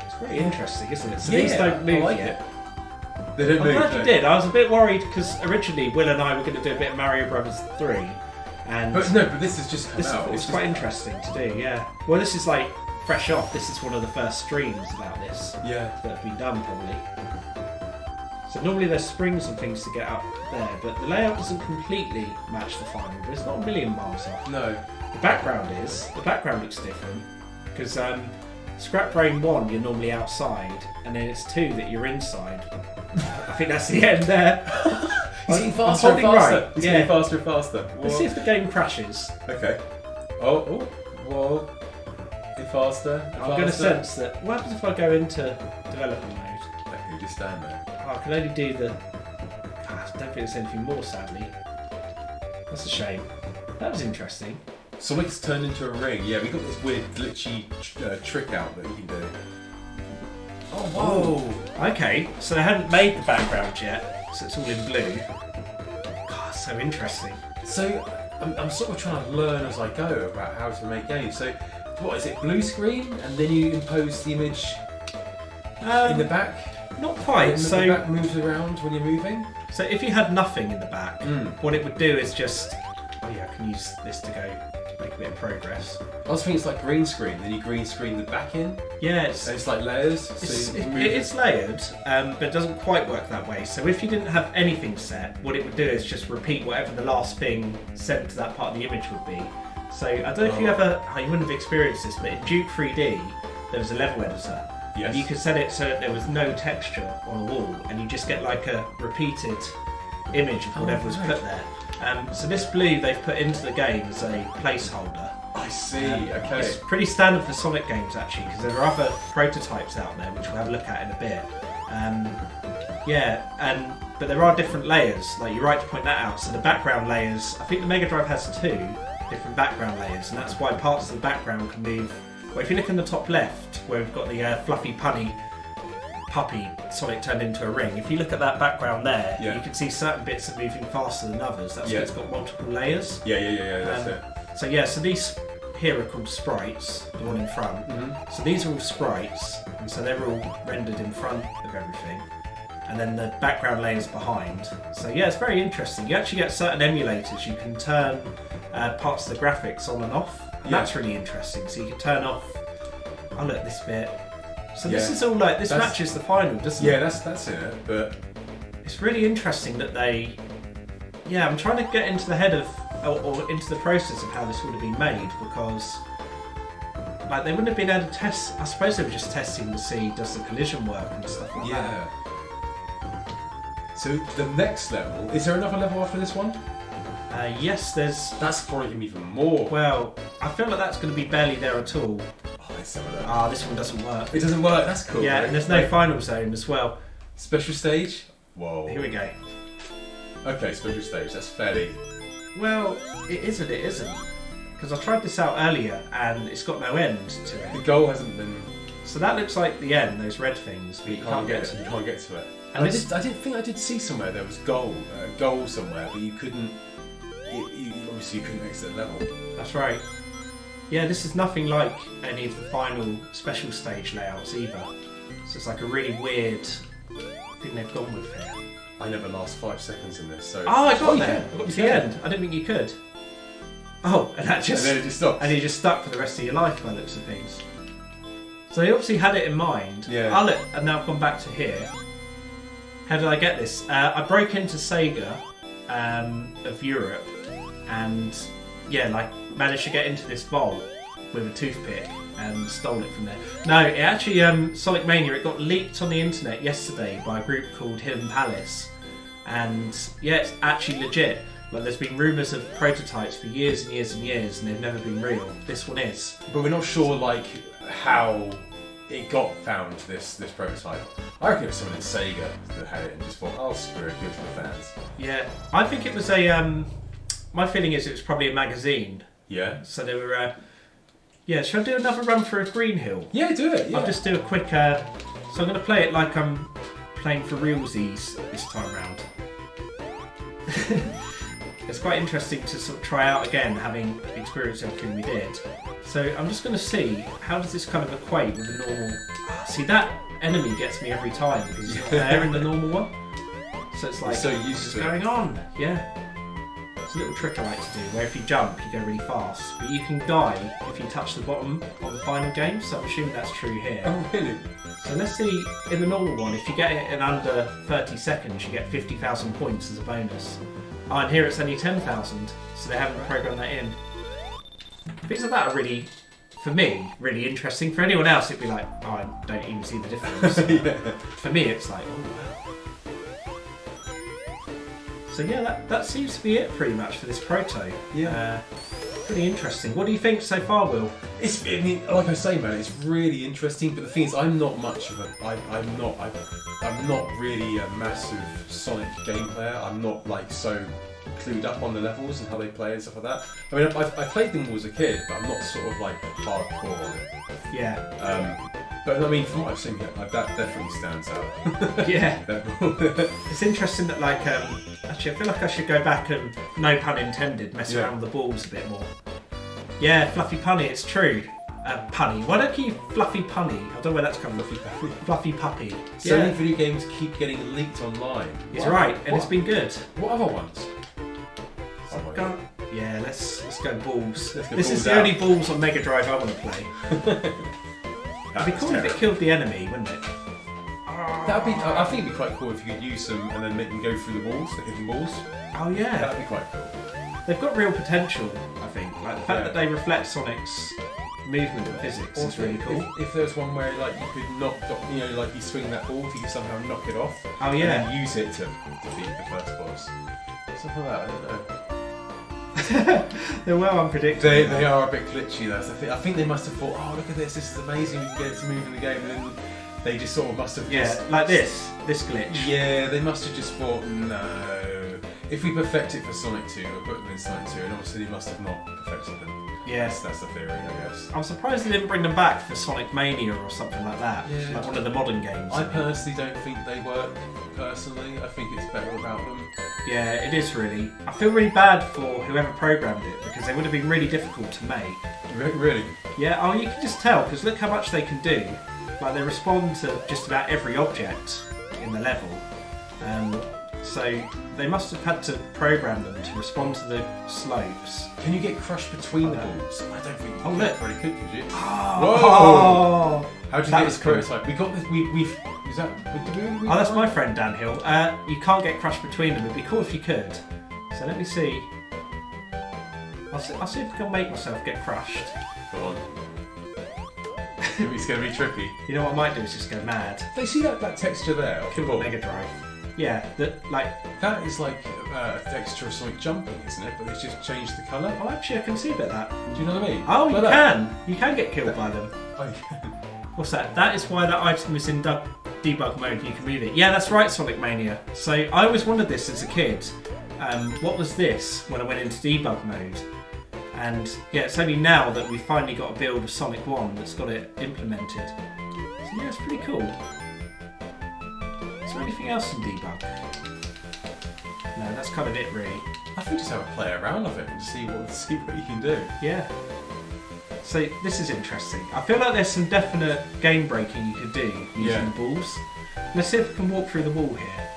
It's very interesting, isn't it? So Yeah, these don't move I like yet. They don't I'm move. glad you did. I was a bit worried because originally Will and I were going to do a bit of Mario Brothers 3, and But this has just come this out. is quite interesting to do. Yeah. Well, this is like fresh off. This is one of the first streams about this Yeah. that have been done, probably. So normally there's springs and things to get up there, but the layout doesn't completely match the final. But it's not a million miles off. No. The background is. The background looks different because Scrap Brain 1 you're normally outside, and then it's 2 that you're inside. I think that's the end there. He's getting I'm faster and holding faster. right. He's Yeah. getting faster and faster. Let's see if the game crashes. Okay. Oh, whoa. Get faster. I'm going to sense that. What happens if I go into development mode? Okay, you just stand there. Oh, I can only do the. I don't think there's anything more, sadly. That's a shame. That was interesting. Sonic's turned into a ring. Yeah, we got this weird glitchy trick out that you can do. Oh, whoa. Okay, so they hadn't made the background yet, so it's all in blue. God, so interesting. So, I'm sort of trying to learn as I go about how to make games. So, what is it, blue screen? And then you impose the image in the back? Not quite. And So the back moves around when you're moving? So if you had nothing in the back, what it would do is just... Oh yeah, I can use this to go make a bit of progress. I was thinking it's like green screen, then you green screen the back in. Yeah, So it's like layers. it is layered, but it doesn't quite work that way. So if you didn't have anything set, what it would do is just repeat whatever the last thing sent to that part of the image would be. So I don't know if you ever... you wouldn't have experienced this, but in Duke 3D, there was a level editor. Yes. And you could set it so that there was no texture on a wall, and you just get like a repeated image of whatever was put there. So this blue they've put into the game as a placeholder. I see, okay. It's pretty standard for Sonic games actually, because there are other prototypes out there which we'll have a look at in a bit. But there are different layers, like you're right to point that out. So the background layers, I think the Mega Drive has 2 different background layers, and that's why parts of the background can move. Well, if you look in the top left, where we've got the fluffy puppy Sonic turned into a ring, if you look at that background there, you can see certain bits are moving faster than others. That's why it's got multiple layers. Yeah, that's it. So these here are called sprites, the one in front. So these are all sprites, and so they're all rendered in front of everything. And then the background layers behind. So yeah, it's very interesting. You actually get certain emulators, you can turn parts of the graphics on and off. And that's really interesting. So you can turn off, oh look, this bit. So this is all like, this matches the final, doesn't it? Yeah, that's it, but... It's really interesting that they... Yeah, I'm trying to get into the head of, or into the process of how this would have been made, because like they wouldn't have been able to test, I suppose they were just testing to see does the collision work and stuff like that. So the next level, is there another level after this one? Yes, there's... That's probably even more. Well, I feel like that's going to be barely there at all. Oh, let's have a look. This one doesn't work. It doesn't work, that's cool. Yeah, right? and there's no final zone as well. Special stage? Whoa. Here we go. Okay, special stage, that's fairly... Well, it isn't. Because I tried this out earlier and it's got no end to it. The goal hasn't been... So that looks like the end, those red things, but you can't get to it. them. You can't get to it. And I did think I did see somewhere there was goal somewhere, but you couldn't... Obviously you couldn't exit the level. That's right. Yeah, this is nothing like any of the final special stage layouts either. So it's like a really weird thing they've gone with here. I never last 5 seconds in this, so... I got there. I got to the end. I didn't think you could. Oh, and that just... And then it just stopped. And you just stuck for the rest of your life by the looks of things. So they obviously had it in mind. Yeah. Oh, look, and now I've gone back to here. How did I get this? I broke into Sega of Europe and, managed to get into this vault with a toothpick and stole it from there. No, it actually, Sonic Mania, it got leaked on the internet yesterday by a group called Hidden Palace. And yeah, it's actually legit. Like, there's been rumours of prototypes for years and years and years, and they've never been real. This one is. But we're not sure, like, how it got found, this prototype. I reckon it was someone in Sega that had it and just thought, oh, screw it, give it to the fans. Yeah, I think it was a... my feeling is it was probably a magazine. Yeah. So they were... yeah, shall I do another run for a Green Hill? Yeah, do it, yeah. I'll just do a quick... so I'm going to play it like I'm playing for realsies this time round. It's quite interesting to sort of try out again, having experienced everything we did. So I'm just going to see, how does this kind of equate with the normal... See, that enemy gets me every time because it's not there in the normal one. So it's like, so used what's to going on? Yeah. It's a little trick I like to do, where if you jump, you go really fast. But you can die if you touch the bottom of the final game, so I'm assuming that's true here. Oh, really? So let's see, in the normal one, if you get it in under 30 seconds, you get 50,000 points as a bonus. Oh, and here it's only 10,000, so they haven't programmed that in. Things like that are really, for me, really interesting. For anyone else, it'd be like, oh, I don't even see the difference. Yeah. For me, it's like, oh wow. So yeah, that seems to be it pretty much for this proto. Yeah. Pretty interesting. What do you think so far, Will? It's, I mean, like I say, man, it's really interesting. But the thing is, I'm not much of a, I'm not really a massive Sonic game player. I'm not like so clued up on the levels and how they play and stuff like that. I mean, I played them as a kid, but I'm not sort of like hardcore on it. Yeah. But I mean, from what I've seen here, that definitely stands out. Yeah. It's interesting that, like, actually, I feel like I should go back and, no pun intended, mess around with the balls a bit more. Yeah, Fluffy Punny, it's true. Punny. Why don't you Fluffy Punny? I don't know where that's come from. Fluffy Puppy. So many video games keep getting leaked online. He's right, and it's been good. What other ones? Yeah, let's go balls. Let's go this balls is the out. only balls on Mega Drive I want to play. It'd be cool if it killed the enemy, wouldn't it? That'd be. I think it'd be quite cool if you could use them and then make them go through the walls, the hidden walls. Oh yeah. That'd be quite cool. They've got real potential, I think. Like the fact that they reflect Sonic's movement and physics is really cool. If there's one where like you could knock, you know, like you swing that ball, if you could somehow knock it off. Oh yeah. And then use it to defeat the first boss. Something like that. I don't know. They're well unpredictable. They are a bit glitchy though. So I think they must have thought, oh look at this is amazing, we can get it to move in the game, and then they just sort of must have like this glitch. Yeah, they must have just thought, no. If we perfect it for Sonic 2, we'll put them in Sonic 2, and obviously they must have not perfected them. Yes, that's the theory, I guess. I'm surprised they didn't bring them back for Sonic Mania or something like that. Yeah. Like one of the modern games. I personally don't think they work. Personally, I think it's better without them. Yeah, it is really. I feel really bad for whoever programmed it because they would have been really difficult to make. Really? Yeah. Oh, you can just tell because look how much they can do. Like they respond to just about every object in the level. So they must have had to program them to respond to the slopes. Can you get crushed between the balls? I don't think. Oh look, really could you? Oh, whoa! How did you get this prototype? We got this. We've. Is that? Did we that's my friend Dan Hill. You can't get crushed between them. It'd be cool if you could. So let me see. I'll see if I can make myself get crushed. Go on. It's going to be tricky. You know what I might do is just go mad. They see that texture there. Kill the Mega Drive. Yeah, that is like a texture of Sonic jumping, isn't it? But it's just changed the colour. Oh, actually, I can see a bit of that. Do you know what I mean? Oh, like you that. can. You can get killed by them. Oh, you can. What's that? That is why that item is in debug mode. You can move it. Yeah, that's right, Sonic Mania. So I always wondered this as a kid. What was this when I went into debug mode? And yeah, it's only now that we've finally got a build of Sonic 1 that's got it implemented. So yeah, it's pretty cool. Is there anything else in debug? No, that's kind of it really. I think just have a play around of it and see what you can do. Yeah. So this is interesting. I feel like there's some definite game breaking you could do using the balls. Let's see if I can walk through the wall here.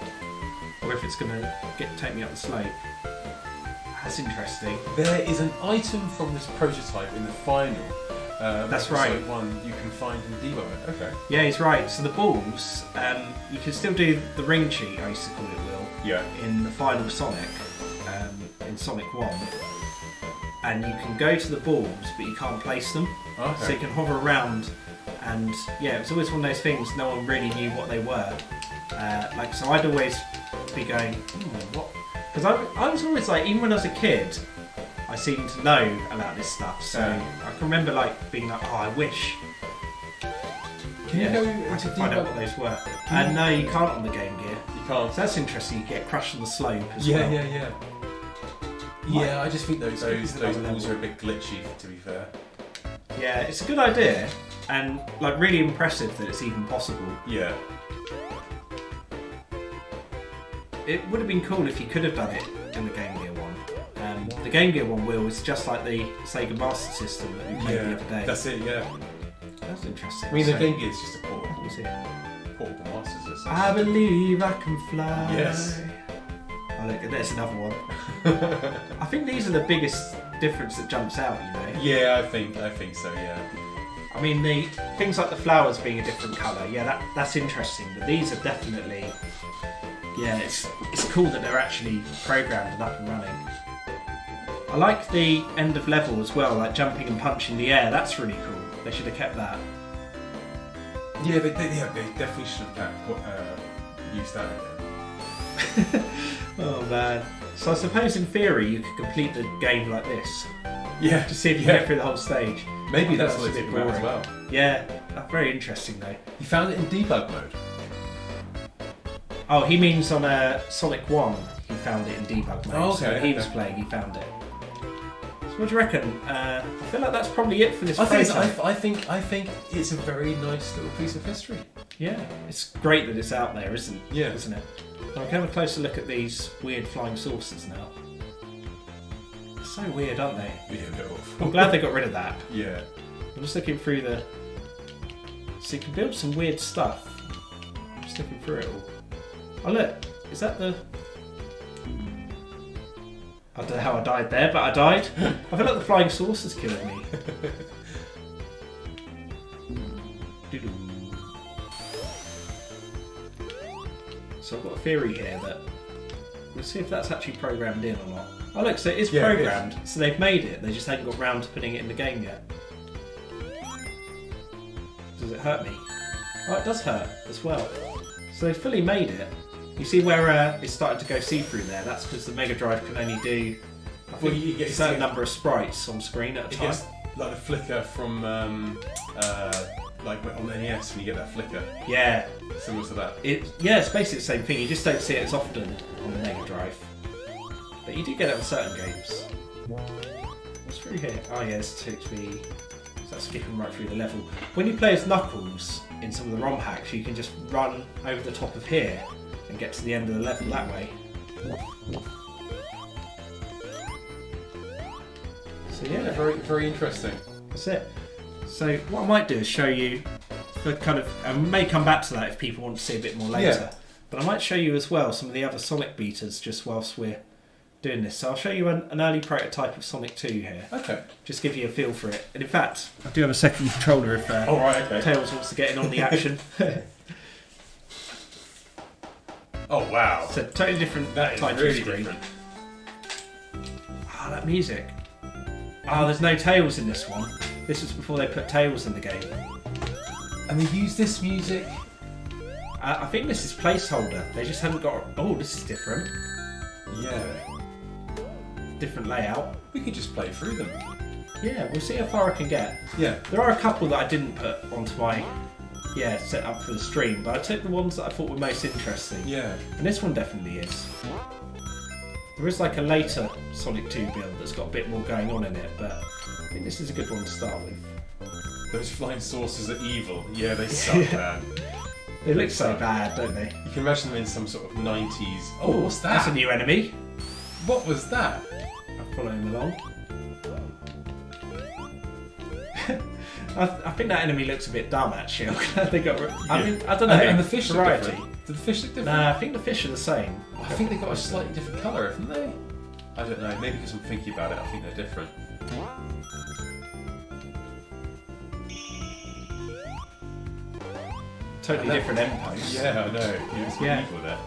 Or if it's going to take me up the slope. That's interesting. There is an item from this prototype in the final. That's right. One you can find in debug. Okay. Yeah, he's right. So the balls, you can still do the ring cheat, I used to call it, Will. Yeah. In the final Sonic, in Sonic 1. and you can go to the balls, but you can't place them. Okay. So you can hover around, and yeah, it was always one of those things. No one really knew what they were. So I'd always be going, what? Because I was always like, even when I was a kid, I seemed to know about this stuff. So I can remember like being like, oh, I wish. Can you go I into could find out what those were. And no, you can't on the Game Gear. You can't. So that's interesting. You get crushed on the slope as well. Yeah. Yeah, I just think those balls are a bit glitchy, to be fair. Yeah, it's a good idea, and like really impressive that it's even possible. Yeah. It would have been cool if you could have done it in the Game Gear one. The Game Gear one wheel was just like the Sega Master System that we played the other day. That's it. Yeah. That's interesting. I mean, the Game Gear is just a portable Master System. I believe I can fly. Yes. Oh look, there's another one. I think these are the biggest difference that jumps out, you know. Yeah, I think so. Yeah. I mean, the things like the flowers being a different colour, yeah, that's interesting. But these are definitely, yeah, it's cool that they're actually programmed and up and running. I like the end of level as well, like jumping and punching the air. That's really cool. They should have kept that. Yeah, they definitely should have used that again. Oh man. So I suppose in theory you could complete the game like this. Yeah. To see if you get through the whole stage. Maybe that's what a bit it's about as boring. well. Yeah, that's very interesting though. You found it in debug mode? Oh, he means on Sonic 1 he found it in debug mode. Oh, okay, So when he was playing, he found it. So what do you reckon? I feel like that's probably it for this playtime. I think it's a very nice little piece of history. Yeah, it's great that it's out there, isn't Yeah. it? I'll have a closer look at these weird flying saucers now. They're so weird, aren't they? Yeah, a bit awful. I'm glad they got rid of that. Yeah. I'm just looking through the... So you can build some weird stuff. I'm just looking through it all. Oh look, is that the... I don't know how I died there, but I died. I feel like the flying saucers killed me. Doo-doo. So I've got a theory here that... Let's see if that's actually programmed in or not. Oh look, so it is programmed. So they've made it, they just haven't got round to putting it in the game yet. Does it hurt me? Oh, it does hurt as well. So they've fully made it. You see where it's starting to go see-through there? That's because the Mega Drive can only do you get a certain number of sprites on screen at a time. Gets like the flicker from like on the NES when you get that flicker. Yeah. Similar to that. Yeah, it's basically the same thing. You just don't see it as often on the Mega Drive. But you do get it on certain games. What's through here? Oh yeah, this takes me... That's skipping right through the level. When you play as Knuckles in some of the ROM hacks, you can just run over the top of here and get to the end of the level that way. So yeah, very, very interesting. That's it. So what I might do is show you the kind of, and we may come back to that if people want to see a bit more later. Yeah. But I might show you as well some of the other Sonic beaters just whilst we're doing this. So I'll show you an early prototype of Sonic 2 here. Okay. Just give you a feel for it. And in fact, I do have a second controller if Tails wants to get in on the action. Oh wow. It's a totally different That is type really of screen. different. Ah, that music. Ah, there's no Tails in this one. This was before they put Tails in the game. And they use this music. I think this is Placeholder. They just haven't got... Oh, this is different. Yeah. Different layout. We could just play through them. Yeah, we'll see how far I can get. Yeah. There are a couple that I didn't put onto my set up for the stream, but I took the ones that I thought were most interesting. Yeah. And this one definitely is. There is like a later Sonic 2 build that's got a bit more going on in it, but I think this is a good one to start with. Those flying saucers are evil. Yeah, they suck, man. They look so bad, don't they? You can imagine them in some sort of 90s... Oh, what's that? That's a new enemy. What was that? I'm following along. I think that enemy looks a bit dumb, actually. I'm glad they got... I mean, I don't know. And the fish look variety. different. Do the fish look different? Nah, I think the fish are the same. I think they got a slightly different colour, haven't they? I don't know. Maybe because I'm thinking about it, I think they're different. Totally different end posts. Yeah, I know. It was evil there.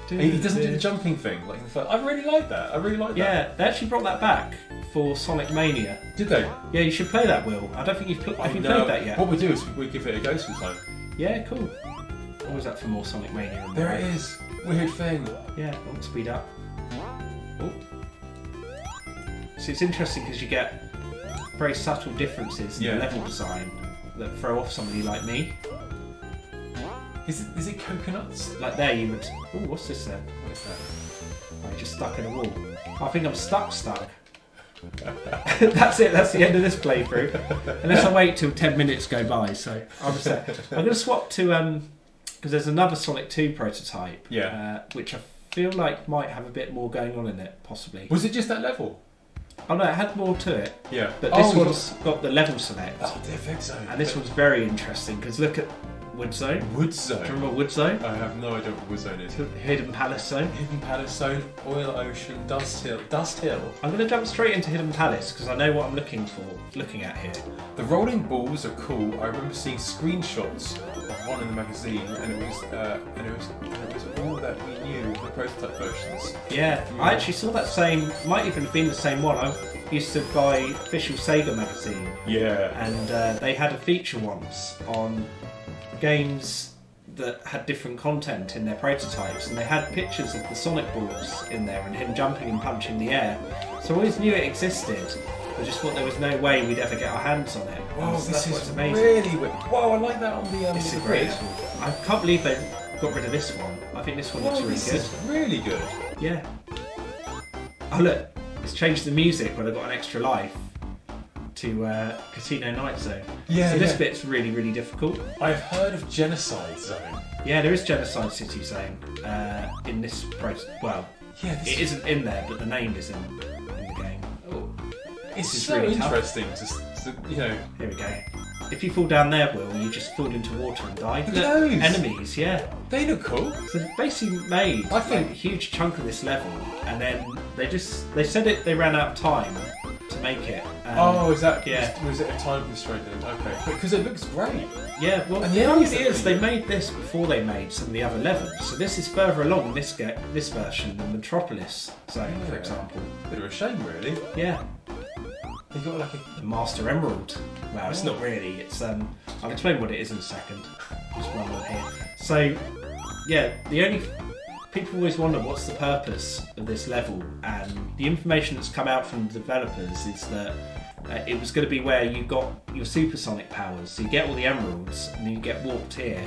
He doesn't do the jumping thing like in the first. I really like that. Yeah, they actually brought that back for Sonic Mania. Did they? Yeah, you should play that, Will. I don't think you've played that yet. What we do is we give it a go sometime. Yeah, cool. What was that for more Sonic Mania? There it is. Weird thing. Yeah, I want to speed up. Oh. So it's interesting because you get very subtle differences in the level design that throw off somebody like me. Is it coconuts? Like there you would... Oh, what's this then? What is that? Oh, you're just stuck in a wall. I think I'm stuck. That's it, that's the end of this playthrough. Unless I wait till 10 minutes go by, so I'm going to swap to... Because there's another Sonic 2 prototype, which I feel like might have a bit more going on in it, possibly. Was it just that level? Oh no, it had more to it. Yeah. But this one's got the level select. Oh, Debug Zone. And this one's very interesting, because look at Wood Zone. Wood Zone? Do you remember Wood Zone? I have no idea what Wood Zone is. Hidden Palace Zone. Hidden Palace Zone, Oil Ocean, Dust Hill. I'm going to jump straight into Hidden Palace, because I know what I'm looking at here. The rolling balls are cool. I remember seeing screenshots of one in the magazine, and it was all that we knew of the prototype versions. Yeah, I actually saw that might even have been the same one. I used to buy official Sega magazine. Yeah. And they had a feature once on games that had different content in their prototypes, and they had pictures of the Sonic balls in there and him jumping and punching the air. So I always knew it existed. I just thought there was no way we'd ever get our hands on it. Wow, so this is amazing. really weird. Wow, I like that on the This is great. I can't believe they got rid of this one. I think this one looks really this good. Is really good. Yeah. Oh look, it's changed the music when I got an extra life to Casino Night Zone. Yeah. So this bit's really, really difficult. I've heard of Genocide Zone. Yeah, there is Genocide City Zone in this Well, it isn't in there, but the name is in the game. Oh, it's so really interesting. Here we go. If you fall down there, Will, you just fall into water and die. Look at those enemies, yeah. They look cool. So they basically made a huge chunk of this level, and then they said they ran out of time to make it. Was it a time constraint then? Okay. Because it looks great. Yeah, well, the only thing is they made this before they made some of the other levels, so this is further along in this version than Metropolis Zone, for example. Bit of a shame, really. Yeah. You got like the Master Emerald. Well, it's not really. It's I'll explain what it is in a second. Just run on here. So, yeah, people always wonder what's the purpose of this level, and the information that's come out from the developers is that it was going to be where you got your supersonic powers. So you get all the emeralds, and then you get warped here.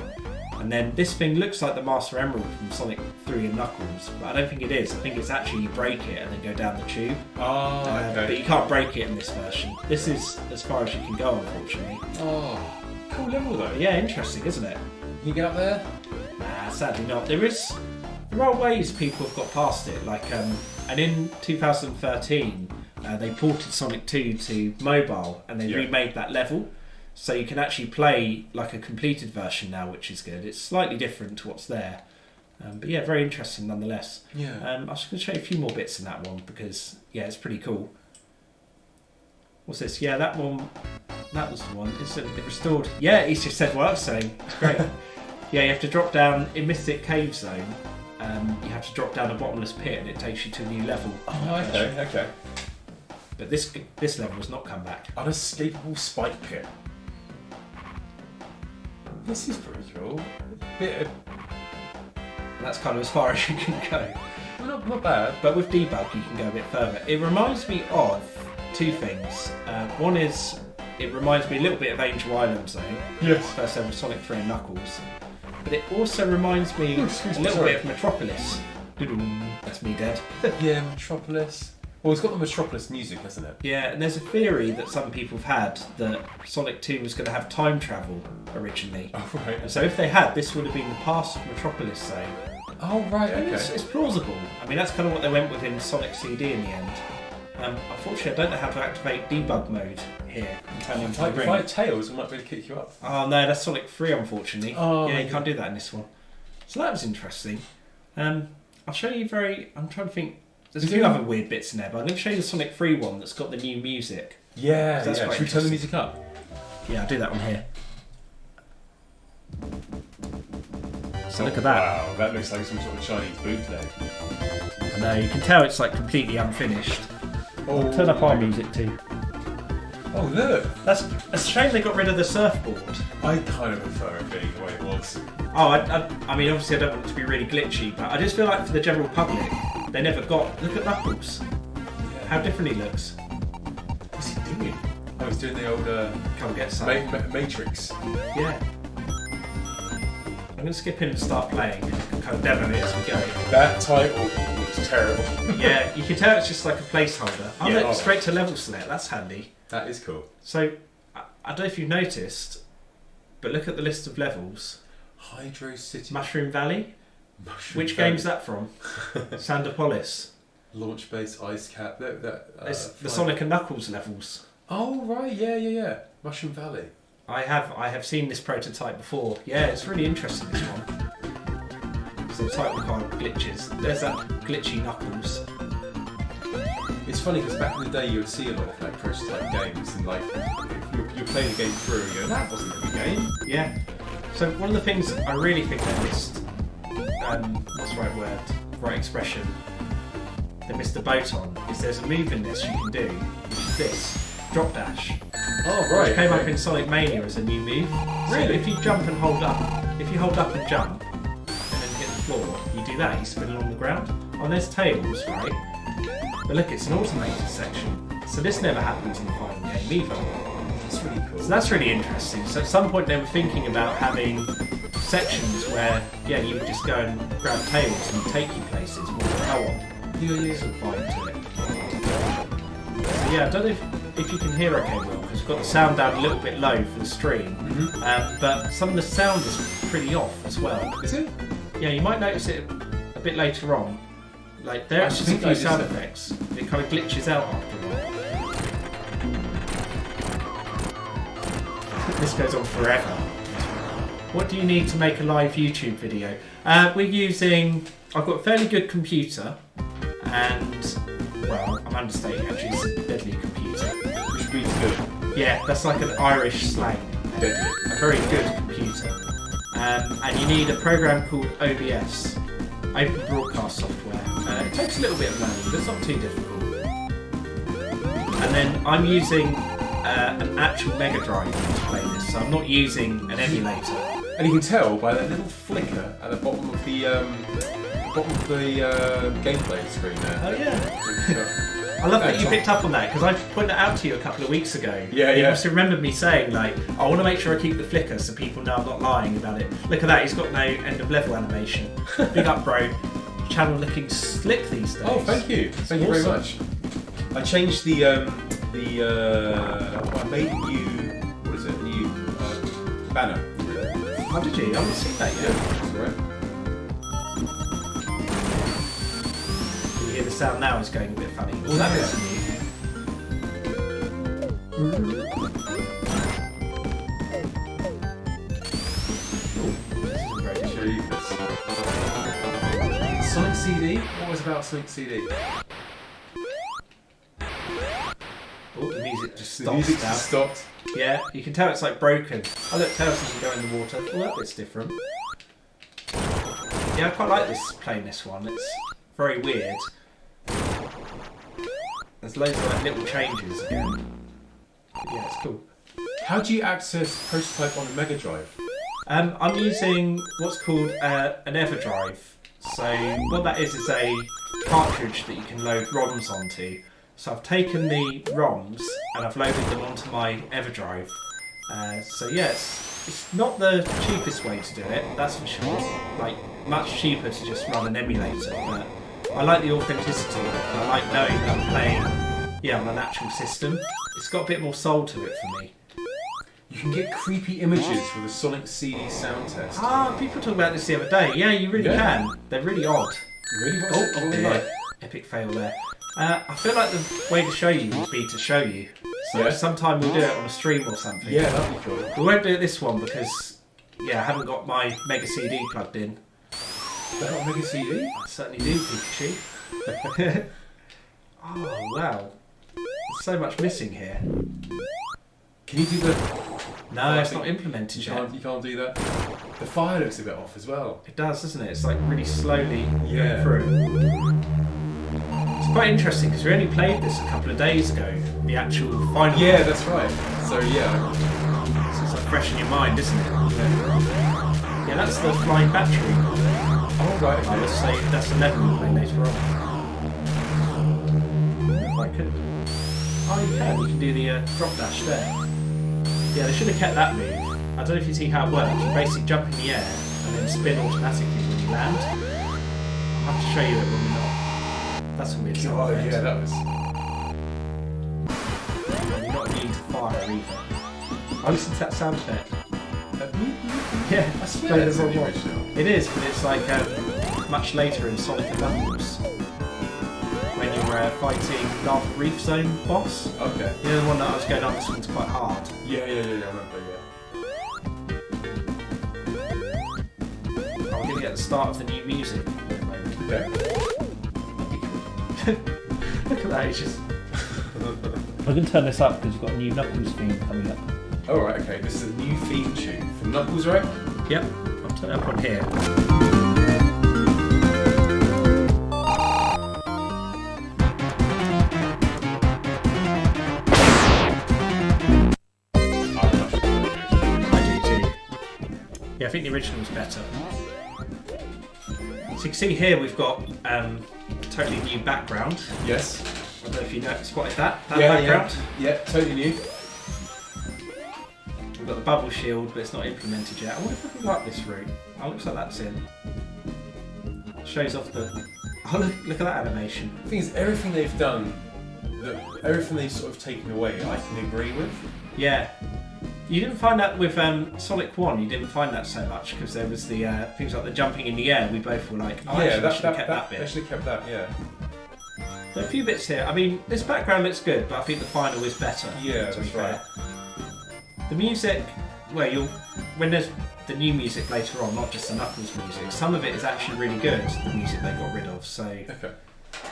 And then this thing looks like the Master Emerald from Sonic 3 and Knuckles, but I don't think it is. I think it's actually you break it and then go down the tube. Oh, okay. But you can't break it in this version. This is as far as you can go, unfortunately. Oh, cool level though. Yeah, interesting, isn't it? Can you get up there? Nah, sadly not. There are ways people have got past it. Like, and in 2013, they ported Sonic 2 to mobile, and they remade that level. So you can actually play like a completed version now, which is good. It's slightly different to what's there. But yeah, very interesting nonetheless. Yeah. I was going to show you a few more bits in that one because, yeah, it's pretty cool. What's this? Yeah, that one, that was the one. It's a bit restored. Yeah, he's just said what I was saying. It's great. Yeah, you have to drop down in Mystic Cave Zone. You have to drop down a bottomless pit and it takes you to a new level. Oh, okay. But this level has not come back. Unescapable spike pit. This is pretty cool. That's kind of as far as you can go. Well, not bad. But with Debug, you can go a bit further. It reminds me of two things. One is, it reminds me a little bit of Angel Island Zone. Yes. First ever Sonic 3 and Knuckles. But it also reminds me a little bit of Metropolis. That's me dead. Yeah, Metropolis. Well, it's got the Metropolis music, hasn't it? Yeah, and there's a theory that some people have had that Sonic 2 was going to have time travel originally. Oh, right. And so if they had, this would have been the past of Metropolis Zone. Oh, right, okay. It's plausible. I mean, that's kind of what they went with in Sonic CD in the end. Unfortunately, I don't know how to activate debug mode here. If I had Tails, I might be able to kick you up. Oh no, that's Sonic 3, unfortunately. Oh, yeah, you can't do that in this one. So that was interesting. I'll show you I'm trying to think. There's a few other weird bits in there, but I'm going to show you the Sonic 3 one that's got the new music. Yeah, Should we turn the music up? Yeah, I'll do that one here. So look at that. Wow, that looks like some sort of Chinese bootleg. I know, you can tell it's like completely unfinished. Oh, Turn up our music too. Oh, look! That's a shame they got rid of the surfboard. I kind of prefer it being the way it was. Oh, I mean, obviously I don't want it to be really glitchy, but I just feel like for the general public, they never got... Look at Knuckles. Yeah. How different he looks. What's he doing? Oh, he's doing the old Come get some. Matrix. Yeah. I'm going to skip in and start playing and kind of demo it as we go. That title looks terrible. Yeah, you can tell it's just like a placeholder. Oh, Yeah, look, straight to level select. That's handy. That is cool. So, I don't know if you've noticed, but look at the list of levels. Hydro City. Mushroom Valley. Mushroom Which Valley. game's that from? Sandopolis. Launch Base, Ice Cap. It's the Sonic and Knuckles levels. Oh right, yeah. Mushroom Valley. I have seen this prototype before. Yeah, it's really interesting, this one. So the title card glitches. There's that glitchy Knuckles. It's funny because back in the day you would see a lot of like prototype games and like if you're playing a game through and you go, that wasn't a good game. Yeah. So one of the things I really think they missed, what's the right word, right expression, they missed the boat on, is there's a move in this you can do, which is this, drop dash. Oh right. Which came up in Sonic Mania as a new move. Really? So if you jump and hold up, if you hold up and jump, and then hit the floor, you do that, you spin along the ground. Oh, there's Tails, right? But look, it's an automated section. So this never happens in the final game either. That's really cool. So that's really interesting. So at some point they were thinking about having sections where, yeah, you would just go and grab Tails and take you places, more co-op. Yeah. Sort of vibe to it. So yeah, I don't know if you can hear okay well, because we've got the sound down a little bit low for the stream. Mm-hmm. But some of the sound is pretty off as well. Is it? Yeah, you might notice it a bit later on. Like there's just a few sound effects. It kind of glitches out after a while. This goes on forever. What do you need to make a live YouTube video? We're using... I've got a fairly good computer and... Well, I'm understating actually, it's a deadly computer. Which means good. Yeah, that's like an Irish slang. Deadly. A very good computer. And you need a program called OBS, Open Broadcast Software. It takes a little bit of learning, but it's not too difficult. And then I'm using an actual Mega Drive to play this, so I'm not using an emulator. And you can tell by that little flicker at the bottom of the gameplay screen there. Oh yeah. I love that you picked up on that, because I pointed it out to you a couple of weeks ago. Yeah. You must have remembered me saying, like, I want to make sure I keep the flicker so people know I'm not lying about it. Look at that, he's got no end of level animation. Big up, bro. Channel looking slick these days. Oh, thank you. Thank you very much. I changed I made a new banner. How did you? I haven't seen that yet. That's alright. You hear the sound now is going a bit funny. Oh, that is new. This isn't very good. Show you this. Sonic CD? What was about Sonic CD? Oh, the music just stopped. The music now. just stopped. Yeah, you can tell it's like broken. Oh look, Tails doesn't go in the water. Oh, that bit's different. Yeah, I quite like playing this one. It's very weird. There's loads of like little changes again. But yeah, it's cool. How do you access Prototype on the Mega Drive? I'm using what's called an EverDrive. So what that is a cartridge that you can load ROMs onto. So I've taken the ROMs and I've loaded them onto my EverDrive. So yeah, it's not the cheapest way to do it, that's for sure. Like, much cheaper to just run an emulator, but I like the authenticity of it. And I like knowing that I'm playing, on an actual system. It's got a bit more soul to it for me. You can get creepy images with a Sonic CD sound test. Ah, people talked about this the other day. Yeah, you really can. They're really odd. Really? Oh dear. Epic fail there. I feel like the way to show you would be to show you. So sometime we'll do it on a stream or something. Yeah, that'd be cool. We won't do it this one because, I haven't got my Mega CD plugged in. They got a Mega CD? I certainly do, Pikachu. Oh, wow. There's so much missing here. Can you do the... No, it's not implemented yet. You can't do that? The fire looks a bit off as well. It does, doesn't it? It's like really slowly going through. It's quite interesting because we only played this a couple of days ago, the actual final. Yeah, that's right. So yeah. So it's like fresh in your mind, isn't it? Yeah, that's the flying battery. Oh, right. Okay. Let's say that's 11 we'll play later on. If I could. Oh, you can. You can do the drop dash there. Yeah, they should have kept that move. I don't know if you see how it works. You basically jump in the air and then spin automatically when you land. I'll have to show you it when we're not. That's a weird sound. Oh, yeah, that was... And you're not immune to fire either. I listened to that sound effect. Yeah, I swear that's in the one. original. It is, but it's like much later in Sonic and Knuckles. When you're fighting Labyrinth Zone boss. Okay. You know the one that I was going on, this one's quite hard. Yeah, I remember, I'm going to get the start of the new music at the moment. Yeah. Look at that, it's just... I can turn this up because you've got a new Knuckles theme coming up. Oh, right, okay, this is a new theme tune from Knuckles, right? Yep, I'll turn it up on here. Yeah, I think the original was better. So you can see here we've got a totally new background. Yes. I don't know if you spotted that background. Yeah, totally new. We've got the bubble shield, but it's not implemented yet. I wonder if I can like this route. Oh, looks like that's in. Shows off the... Oh, look at that animation. The thing is, everything they've done, everything they've sort of taken away, I can agree with. Yeah. You didn't find that with Sonic 1, you didn't find that so much, because there was the things like the jumping in the air, we both were like, oh, yeah, they should have kept that bit. They should have kept that, yeah. There are a few bits here. I mean, this background looks good, but I think the final is better. Yeah, to be that's right. fair. The music, well, when there's the new music later on, not just the Knuckles music, some of it is actually really good, the music they got rid of, so... Okay.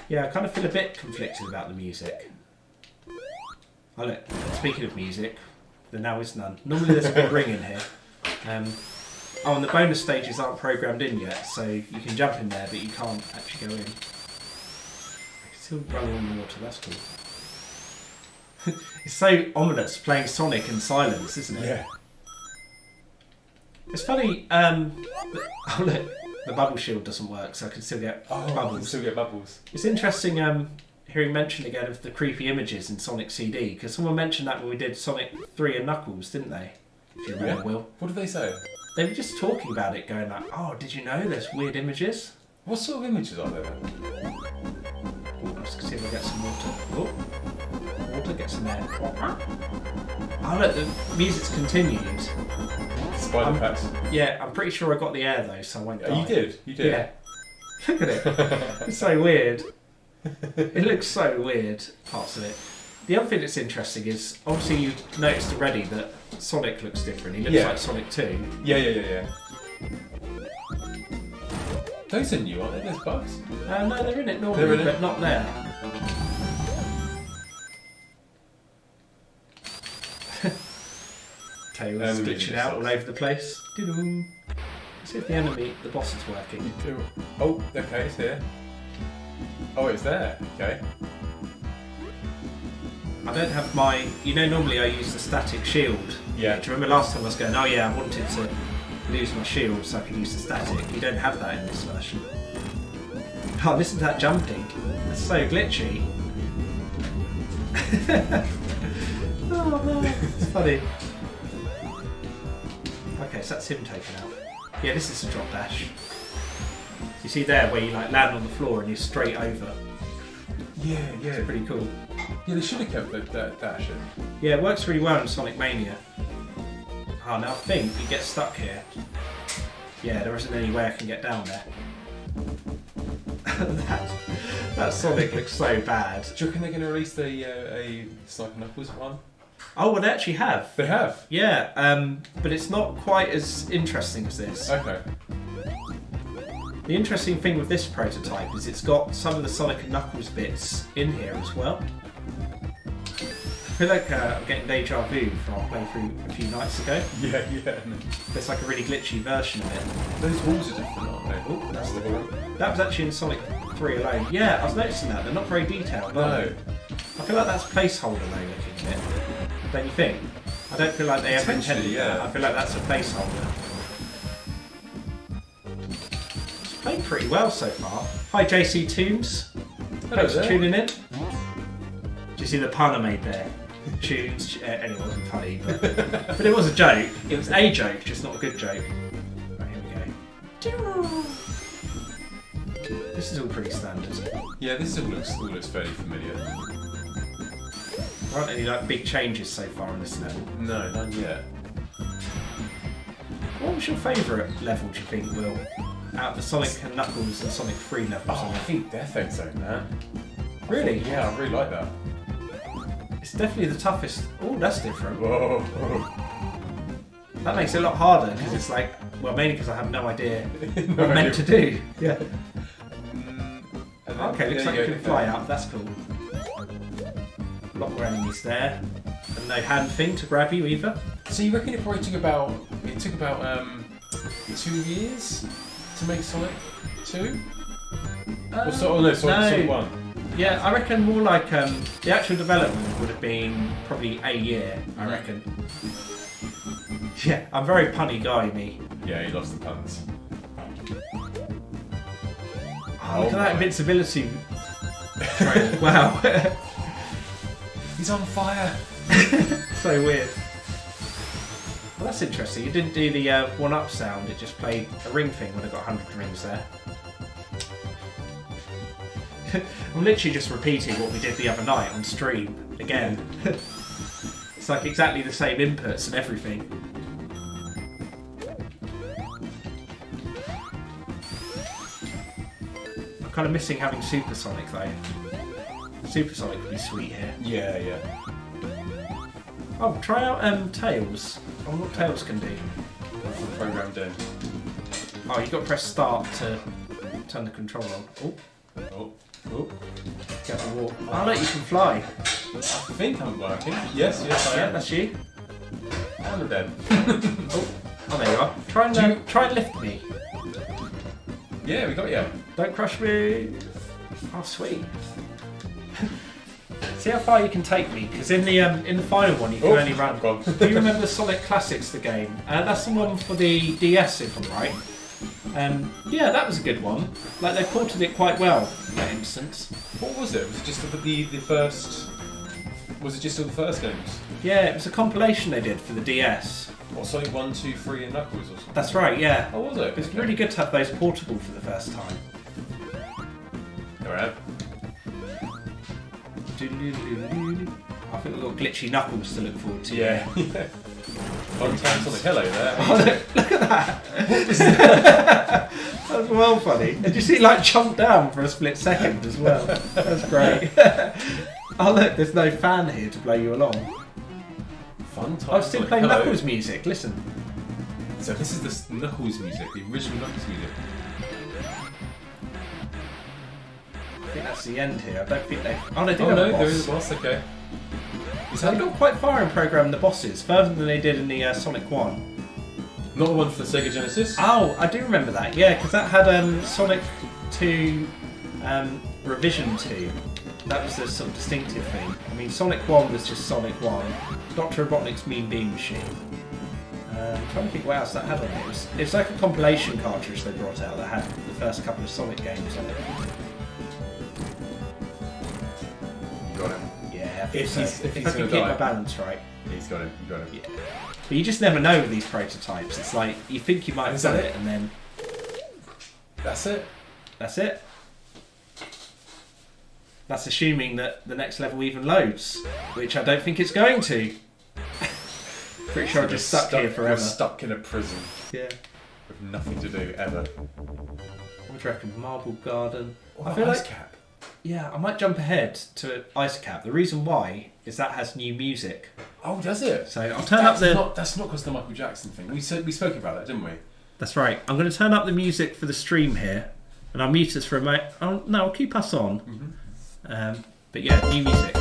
Yeah, I kind of feel a bit conflicted about the music. Oh look, speaking of music, there now is none. Normally there's a big ring in here. Oh, and the bonus stages aren't programmed in yet, so you can jump in there, but you can't actually go in. I can still run on the water, that's cool. It's so ominous playing Sonic in silence, isn't it? Yeah. It's funny, oh look, the bubble shield doesn't work, so I can still get bubbles. You can still get bubbles. It's interesting hearing mention again of the creepy images in Sonic CD, because someone mentioned that when we did Sonic 3 and Knuckles, didn't they? If you remember, Will. What did they say? They were just talking about it, going like, oh, did you know there's weird images? What sort of images are there? Ooh, let's see if I get some water. Oh, water, get some air. Oh look, the music's continued. Spider effects. Yeah, I'm pretty sure I got the air though, so I won't die. You did? Yeah. Look at it. It's so weird. It looks so weird, parts of it. The other thing that's interesting is, obviously you noticed already that Sonic looks different. He looks like Sonic 2. Yeah. Those are new, aren't they? There's bugs. No, they're in it normally, but not there. Tails glitching out all over the place. Let's see if the boss is working. Oh, okay, it's here. Oh, it's there. Okay. I don't have my... normally I use the static shield. Yeah. Do you remember last time I was going, oh yeah, I wanted to lose my shield so I could use the static. You don't have that in this version. Oh, listen to that jumping. That's so glitchy. Oh man, it's funny. Okay, so that's him taken out. Yeah, this is a drop dash. You see there where you like land on the floor and you're straight over. Yeah. It's pretty cool. Yeah, they should have kept that dash in. Yeah, it works really well in Sonic Mania. Oh, now I think you get stuck here. Yeah, there isn't any way I can get down there. that Sonic looks so bad. Do you reckon they're going to release a Sonic Knuckles one? Oh, well, they actually have. They have? Yeah, but it's not quite as interesting as this. Okay. The interesting thing with this prototype is it's got some of the Sonic and Knuckles bits in here as well. feel like I'm getting deja vu from our playthrough a few nights ago. Yeah. There's like a really glitchy version of it. Those walls are different, aren't they? Oh, that's different. That was actually in Sonic 3 alone. Yeah, I was noticing that. They're not very detailed. No. I feel like that's placeholder though, looking at it. Don't you think? I don't feel like they ever intended that. I feel like that's a placeholder. It's played pretty well so far. Hi JC Tunes. Thanks for tuning in. Do you see the pun I made there? Tunes. Anyway, it wasn't funny, but it was a joke. It was a joke, just not a good joke. Right, here we go. This is all pretty standard. Yeah, this all looks fairly familiar. There aren't any like big changes so far on this level. No, none yet. What was your favourite level, do you think, Will? Out of the Sonic and Knuckles and Sonic 3 levels? Oh, I think Death Egg Zone, man. Really? Yeah, I really like that. It's definitely the toughest. Oh, that's different. Whoa. That makes it a lot harder because it's like, well, mainly because I have no idea what I'm meant to do. Yeah. Okay, looks like you can fly up. That's cool. A lot more enemies there, and no hand thing to grab you either. So you reckon it probably took about 2 years to make Sonic 2? Sonic 1. Yeah, I reckon more like the actual development would have been probably a year, I reckon. Yeah, I'm a very punny guy, me. Yeah, he loves the puns. Oh, look at that invincibility. Right. Wow. He's on fire. So weird. Well, that's interesting. You didn't do the one-up sound, it just played a ring thing when I got 100 rings there. I'm literally just repeating what we did the other night on stream again. It's like exactly the same inputs and everything. I'm kind of missing having Supersonic though. Supersonic would be sweet here. Yeah. Oh, try out Tails. I wonder what Tails can do. That's the programmed in. Oh, you've got to press start to turn the control on. Oh. Get the walk. Oh, look, you can fly. I think I'm working. Yes, I am. Yeah, that's you. And I'm dead. Oh, there you are. Try and lift me. Yeah, we got you. Don't crush me. Oh, sweet. See how far you can take me, because in the final one you can only run. Do you remember Sonic Classics, the game? That's the one for the DS, if I'm right. Yeah, that was a good one. Like, they ported it quite well in that instance. What was it? Was it just the first? Was it just all the first games? Yeah, it was a compilation they did for the DS. Or Sonic 1, 2, 3 and Knuckles or something? That's right, yeah. Oh, was it? It's really good to have those portable for the first time. Alright. I think we've got glitchy Knuckles to look forward to. Yeah. Fun time Sonic. Hello there. Oh, look at that! That's well funny. And did you see it like jump down for a split second as well? That's great. Oh look, there's no fan here to blow you along. Fun time. I was still playing Knuckles music, listen. So this is the Knuckles music, the original Knuckles music. I think that's the end here. I don't think they... Oh, they do have a boss. There is a boss, okay. So they got quite far in programming the bosses, further than they did in the Sonic 1. Not the one for the Sega Genesis? Oh, I do remember that, yeah, because that had Sonic 2 Revision 2. That was the sort of distinctive thing. I mean, Sonic 1 was just Sonic 1. Dr. Robotnik's Mean Bean Machine. I'm trying to think what else that had on it. It was like a compilation cartridge they brought out that had the first couple of Sonic games on it. Got him. Yeah, if I can keep my balance right. He's got him. You got him. Yeah. But you just never know with these prototypes. It's like you think you might have done it, and then that's it. That's it. That's assuming that the next level even loads, which I don't think it's going to. Pretty sure I'm just stuck here forever. You're stuck in a prison. Yeah. With nothing to do ever. What do you reckon? Marble Garden. I feel like Cap. Yeah, I might jump ahead to Ice Cap. The reason why is that has new music. Oh, does it? So I'll turn up the. That's not because the Michael Jackson thing. We spoke about that, didn't we? That's right. I'm going to turn up the music for the stream here, and I'll mute us for a moment. Oh no, I'll keep us on. Mm-hmm. But yeah, new music.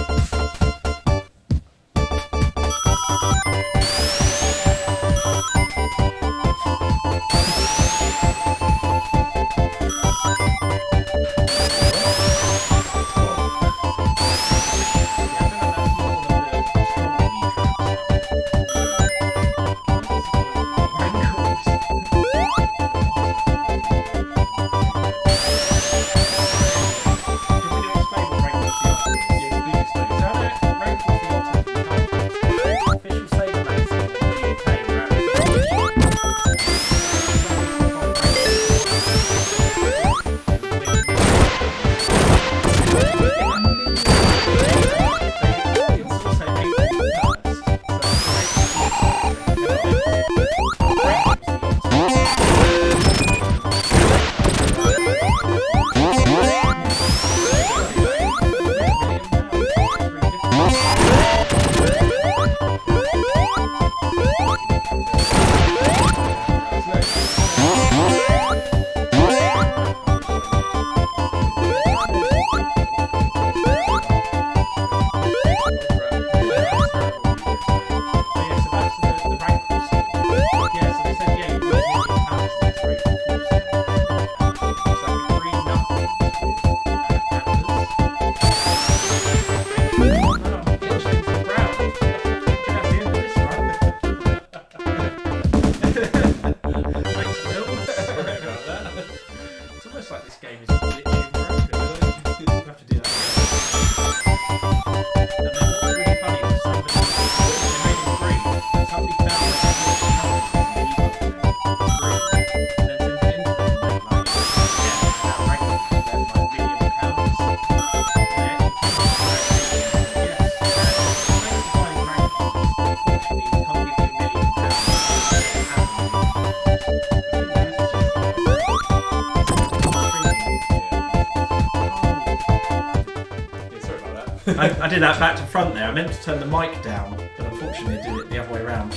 I did that back to front there. I meant to turn the mic down, but unfortunately I did it the other way around.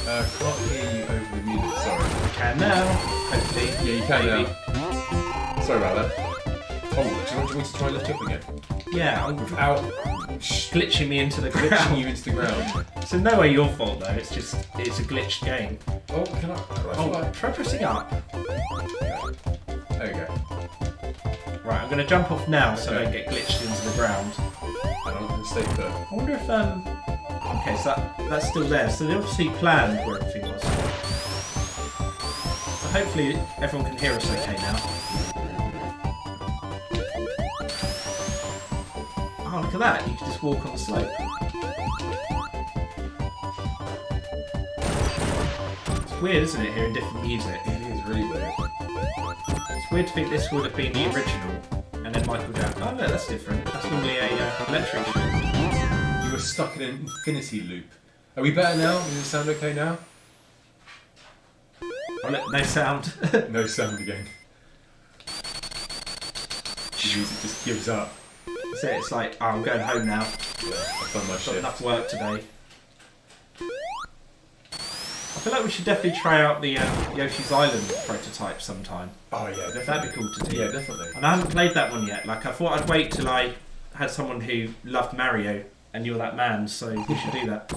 Can't hear you over the music, sorry. Can now, hopefully. Yeah, you can maybe. now. Sorry about that. Oh, do you want me to try and lift you up again? Yeah, Without glitching me into the glitching ground. you into the ground. It's in no way your fault though. It's a glitched game. Oh, can I? Try pressing up. There we go. Right, I'm going to jump off now so I don't get glitched into the ground. And I'm going to stay put. I wonder if okay, so that's still there. So they obviously planned where everything was. So hopefully everyone can hear us okay now. Oh, look at that! You can just walk on the slope. It's weird, isn't it? Hearing different music. It is really weird. It's weird to think this would have been the original, and then Michael Jackson. Oh no, that's different. That's normally a electric shoe. You were stuck in an infinity loop. Are we better now? Does it sound okay now? Oh look, no sound. No sound again. The music just gives up. So it's like, oh, I'm going home now. Yeah, I've done my Got shift. enough work today. I feel like we should definitely try out the Yoshi's Island prototype sometime. Oh yeah, definitely. That'd be cool to do. Yeah, definitely. And I haven't played that one yet. Like I thought I'd wait till I had someone who loved Mario, and you're that man, so we should do that.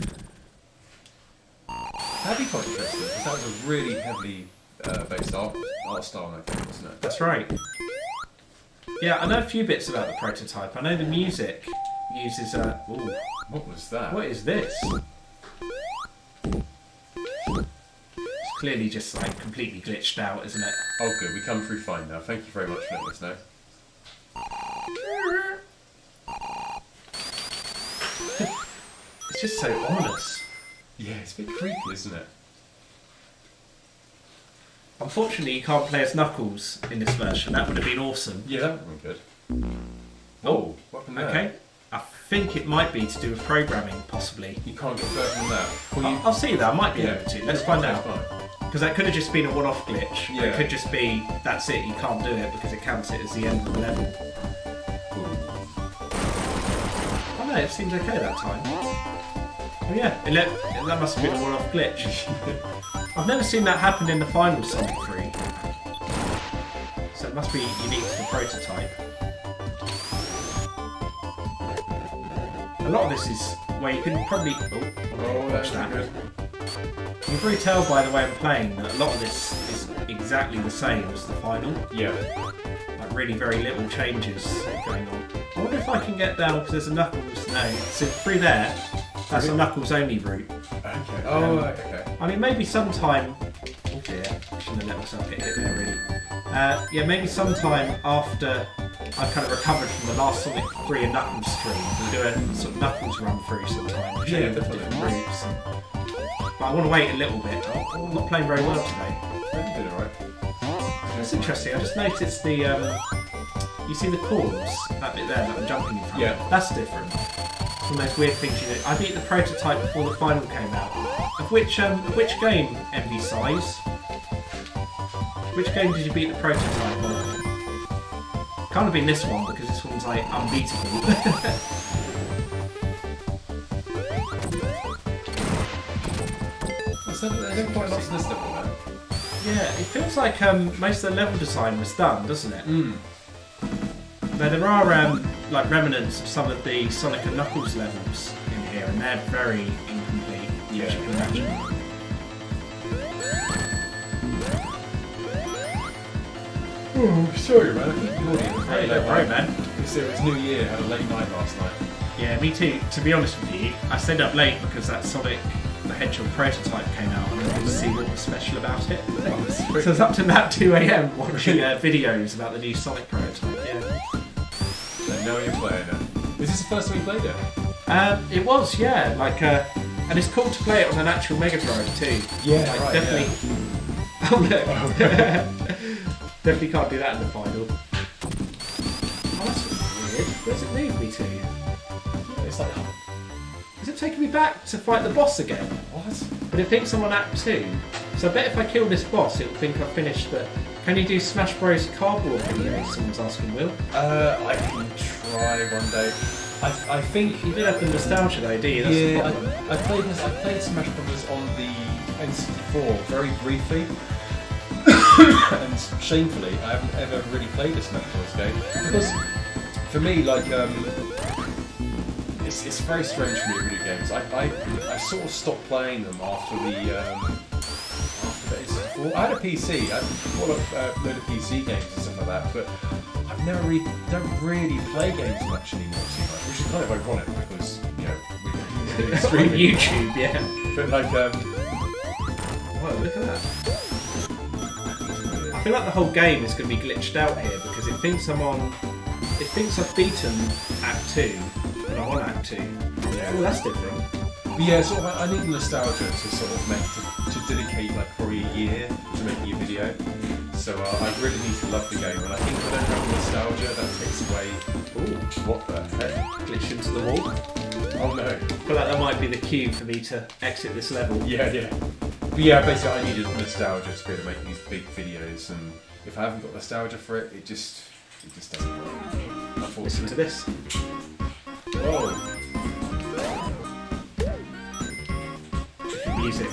That'd be quite interesting, because that was a really heavily based art style in that game, wasn't it? That's right. Yeah, I know a few bits about the prototype. I know the music uses a... Ooh, What was that? what is this? It's clearly just like completely glitched out, isn't it? Oh good, we come through fine now. Thank you very much for letting us know. It's just so ominous. Yeah, it's a bit creepy, isn't it? Unfortunately, you can't play as Knuckles in this version. That would have been awesome. Yeah, that would be good. Oh, what happened there? Okay. I think it might be to do with programming, possibly. You can't get further than that. Well, you... I'll see that. I might be able to. Let's find out. Fine. Because that could have just been a one-off glitch. Yeah. It could just be, that's it, you can't do it because it counts it as the end of the level. Oh no, it seems okay that time. Oh yeah, that must have been a one-off glitch. I've never seen that happen in the final Sonic 3. So it must be unique to the prototype. A lot of this is where you can probably... Oh, that's that. good. You can probably tell by the way I'm playing that a lot of this is exactly the same as the final. Yeah. Like really very little changes going on. I wonder if I can get down because there's a Knuckles. No, so through there, that's a Knuckles only route. Okay. Oh, okay. I mean, maybe sometime. Oh dear, I shouldn't have let myself get hit there really. Yeah, maybe sometime after I've kind of recovered from the last Sonic 3 and Knuckles stream, we'll do a sort of Knuckles run through sometime. Show you the different routes. But I want to wait a little bit. I'm not playing very well today. You did alright. It's interesting. I just noticed the. You see the chords, that bit there that I'm jumping in front of? Yeah. That's different. It's one of those weird things you do. I beat the prototype before the final came out. Of which game, MV Size? Which game did you beat the prototype of? Can't have been this one because this one's like unbeatable. So they didn't quite lost this level then. Yeah, it feels like most of the level design was done, doesn't it? Now there are like remnants of some of the Sonic and Knuckles levels in here, and they're very incomplete. Yeah. As you can imagine. Oh, sorry man. Hey, don't worry, man. So it was New Year, had a late night last night. Yeah, me too. To be honest with you, I stayed up late because that Sonic the Hedgehog prototype came out and I wanted to see what was special about it. So I was up to about 2 AM watching videos about the new Sonic prototype. Yeah. So now you're playing it. Is this the first time you played it? It was, yeah. Like, and it's cool to play it on an actual Mega Drive too. Yeah, like, right, definitely. yeah. Oh no. Definitely can't do that in the final. Oh, that's weird. Where's it move me to? It's like, Is it taking me back to fight the boss again? what? But it thinks I'm on Act 2. So I bet if I kill this boss, it'll think I've finished the... Can you do Smash Bros. Cardboard videos? Someone's asking, Will. I can try one day. I think You did have the nostalgia though, do you? That's the problem. I played Smash Brothers on the N64 very briefly, and shamefully, I haven't ever really played a Smash Bros. Game because, for me, like, it's very strange for me with video games. I sort of stopped playing them after the after the N64. I had a PC. I bought a load of PC games and stuff like that, but I've never really don't really play games much anymore too much, which is kind of ironic because we're streaming on YouTube, yeah. But like, whoa, look at that. I feel like the whole game is going to be glitched out here because it thinks it thinks I've beaten Act 2, but I'm on Act 2. Yeah. Oh, that's different. But yeah, sort of, I need nostalgia to sort of make to dedicate like probably a year to making a video. So I really need to love the game, and I think if I don't have nostalgia, that takes away. Ooh, what the heck? Glitch into the wall. Oh no! I feel like that might be the cue for me to exit this level. Yeah. But yeah, basically, I needed nostalgia to be able to make these big videos, and if I haven't got nostalgia for it, it just doesn't work. Listen to this. Whoa! Music.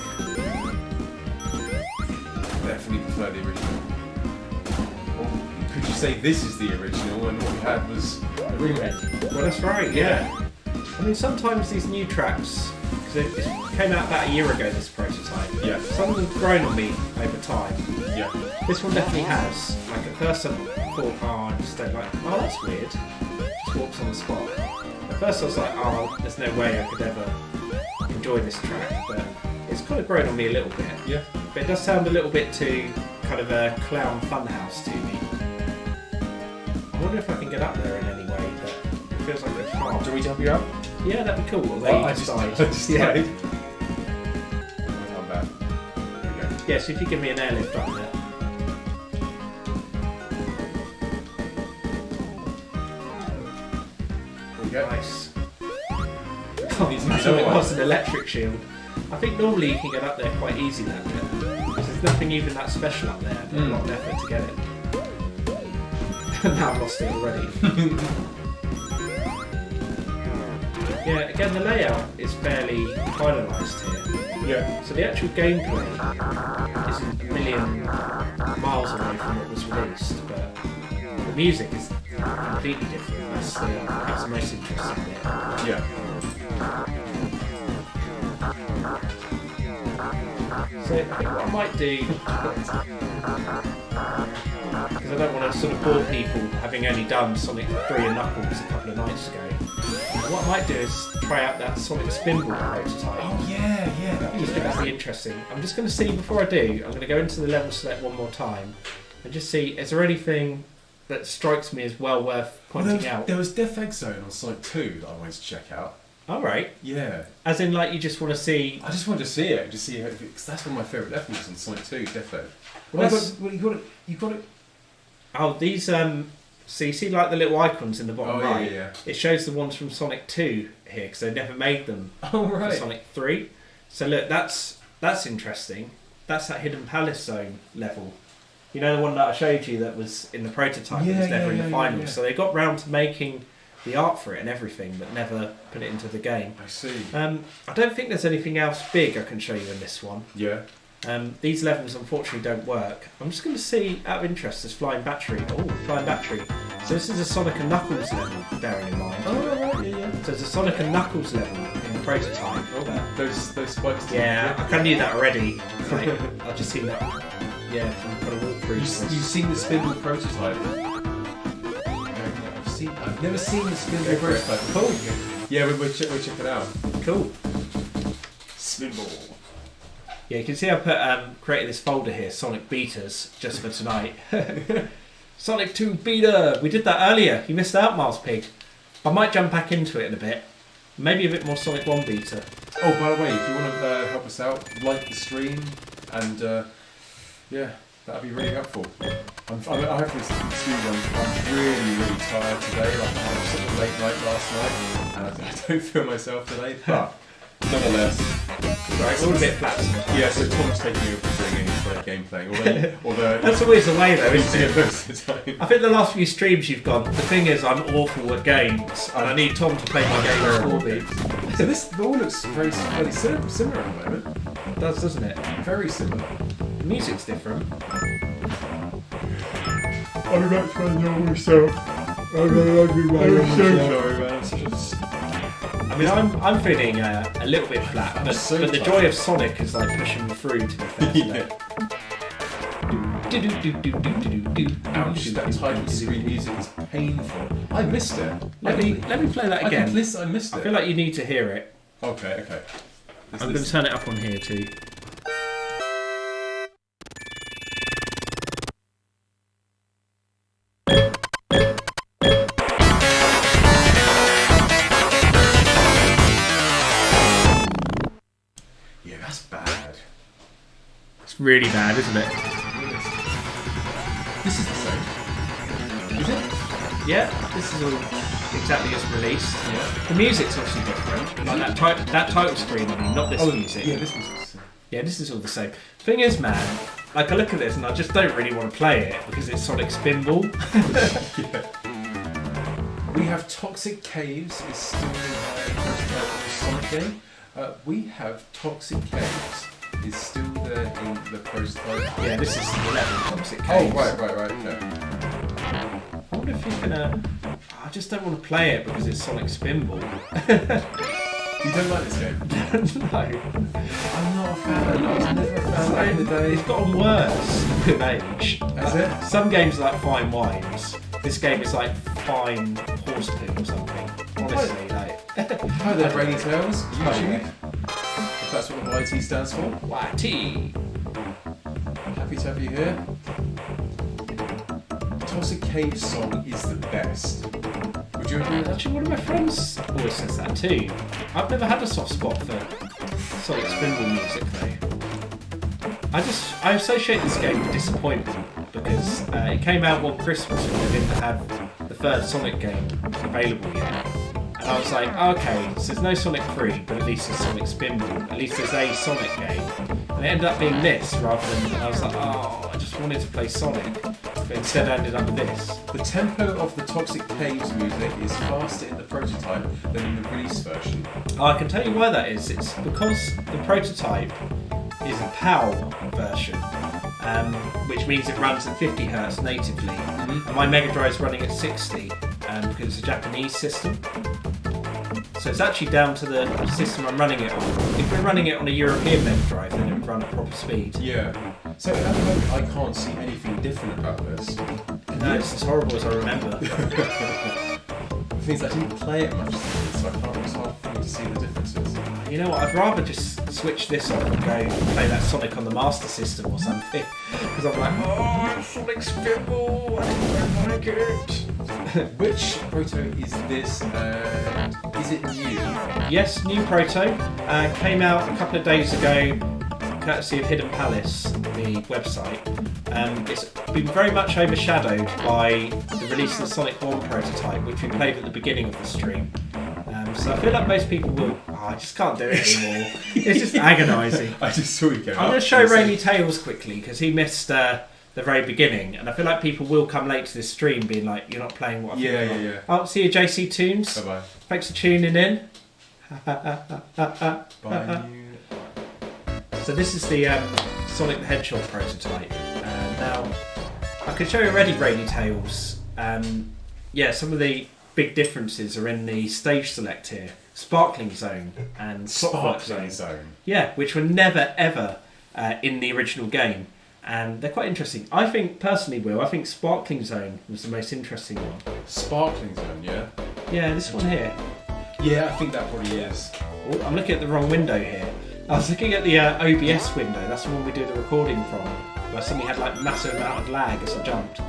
Definitely prefer the original. Or could you say this is the original and what we had was a remake? Well, that's right, yeah. I mean, sometimes these new tracks, because it came out about a year ago, this prototype. Yeah. Some of them have grown on me over time. Yeah. This one definitely has. Like at first I thought, I just don't like, oh, that's weird. Just walks on the spot. At first I was like, oh, there's no way I could ever enjoy this track, but it's kind of grown on me a little bit. Yeah. But it does sound a little bit too kind of a clown funhouse to me. I wonder if I can get up there in any way, but it feels like it's hard. Do we help you out? Yeah, that'd be cool. Although you just died. died. I'm back. There we go. Yeah, so if you give me an airlift up there. There we go. Nice. Oh, these Imagine it was an electric shield. I think normally you can get up there quite easy that bit. Because there's nothing even that special up there, but a lot of effort to get it. Now I've lost it already. Yeah, again the layout is fairly finalised here. Yeah. So the actual gameplay isn't a million miles away from what was released, but the music is completely different. That's the most interesting bit. Yeah. So I think what I might do, because I don't want to sort of bore people having only done Sonic 3 and Knuckles a couple of nights ago, what I might do is try out that Sonic Spinball prototype. Oh yeah, that'd be That'd be interesting. I'm just going to see, before I do, I'm going to go into the level select one more time and just see, is there anything that strikes me as well worth pointing out? There was Debug Zone on Sonic 2 that I wanted to check out. Alright. Yeah. As in, like, you just want to see... I just wanted to see it, because that's one of my favourite levels on Sonic 2, Defo. Well, you got it. Oh, these, so you see, like, the little icons in the bottom right? Yeah. It shows the ones from Sonic 2 here, because they never made them for Sonic 3. So look, that's interesting. That's that Hidden Palace Zone level. You know the one that I showed you that was in the prototype, that was never in the finals. Yeah. So they got round to making the art for it and everything, but never put it into the game. I see. I don't think there's anything else big I can show you in this one. Yeah. These levels unfortunately don't work. I'm just going to see, out of interest, this Flying Battery. Oh, Flying Battery. So this is a Sonic and Knuckles level, bearing in mind. Oh, right, yeah. So there's a Sonic and Knuckles level in the prototype. Oh, those spikes. Yeah, I kind of knew that already. I've just seen that. Yeah, from kind of walkthroughs. You've seen the Spindle prototype? I've never seen the Spindle prototype. Cool. Yeah, we'll check it out. Cool. Spindle. Yeah, you can see I created this folder here, Sonic Betas, just for tonight. Sonic 2 Beta! We did that earlier. You missed out, Miles Pig. I might jump back into it in a bit. Maybe a bit more Sonic 1 Beta. Oh, by the way, if you want to help us out, like the stream, and yeah, that'd be really helpful. I have to listen to the studio. I'm really tired today. Like, I had such a late night last night, and I don't feel myself today, but nonetheless. Right, it's all a bit flat sometimes. Yeah, so Tom's taking over doing gameplay. Although That's always the way though, isn't it? most of the time. I think the last few streams you've gone, the thing is I'm awful at games and I need Tom to play my games for me. So this all looks very similar at the moment. It does, doesn't it? Very similar. The music's different. I'm not trying to know myself. I'm so sorry, man. I mean, I'm feeling a little bit flat, but the joy of Sonic is like pushing me through to be fair. Yeah. Ouch, that title screen music is painful. I missed it. Let me play that again. I missed it. I feel like you need to hear it. Okay. I'm going to turn it up on here too. Yeah, that's bad. It's really bad, isn't it? This is the same. Is it? Yeah, this is all exactly as released. Yeah. The music's obviously different. Like that title screen, I mean, not this music. Yeah, this music's the same. Yeah, this is all the same. Thing is, man, like I look at this and I just don't really want to play it because it's Sonic Spinball. Yeah. We have Toxic Caves is still the Sonic game. We have Toxic Caves is still there in the prototype. Yeah, this is the level Toxic Caves. Oh, right, okay. I wonder if you can... I just don't want to play it because it's Sonic Spinball. You don't like this game? No. I'm not a fan. I was never a fan back in the day. It's gotten worse with age. Has it? Some games are like fine wines. This game is like fine horse poo or something. Honestly, like... Hi there, Rainy Tales. YouTube. Hi, If that's what the YT stands for. YT. Happy to have you here. Toxic Cave song is the best. Would you agree with that? Actually, one of my friends always says that too. I've never had a soft spot for Sonic Spinball music though. I associate this game with disappointment because it came out one Christmas when they didn't have the third Sonic game available yet. And I was like, okay, so there's no Sonic 3, but at least there's Sonic Spinball. At least there's a Sonic game. And it ended up being this rather than, and I was like, oh, I just wanted to play Sonic. But instead I ended up with this. The tempo of the Toxic Caves music is faster in the prototype than in the release version. Oh, I can tell you why that is. It's because the prototype is a PAL version, which means it runs at 50 Hz natively. Mm-hmm. And my Mega Drive's running at 60 because it's a Japanese system. So it's actually down to the system I'm running it on. If we're running it on a European Mega Drive, then it would run at proper speed. Yeah. So at the moment, I can't see anything different about this. No, it's as horrible as I remember. The thing is, I didn't play it much, so I can't. It's hard for me to see the differences. You know what? I'd rather just switch this off and go play that Sonic on the Master System or something. Because I'm like, oh, Sonic Spinball, I don't like it. Which proto is this? Is it new? Yes, new proto. Came out a couple of days ago, courtesy of Hidden Palace, the website. It's been very much overshadowed by the release of the Sonic 1 prototype, which we played at the beginning of the stream. So I feel like most people will... Oh, I just can't do it anymore. It's just agonising. I just saw you go. I'm going to show Rainy Tales quickly, because he missed the very beginning, and I feel like people will come late to this stream being like, you're not playing what I think you are. Yeah. Oh, see you, JC Tunes. Bye-bye. Thanks for tuning in. Bye. So this is the Sonic the Hedgehog prototype. Now, I could show you already Rainy Tales. Some of the big differences are in the stage select here. Sparkling Zone and Clockwork Zone. Yeah, which were never ever in the original game. And they're quite interesting. I think, personally, Will, I think Sparkling Zone was the most interesting one. Sparkling Zone, yeah? Yeah, this one here. Yeah, I think that probably is. Oh, I'm looking at the wrong window here. I was looking at the OBS window. That's the one we do the recording from. Where somebody had like massive amount of lag as I jumped.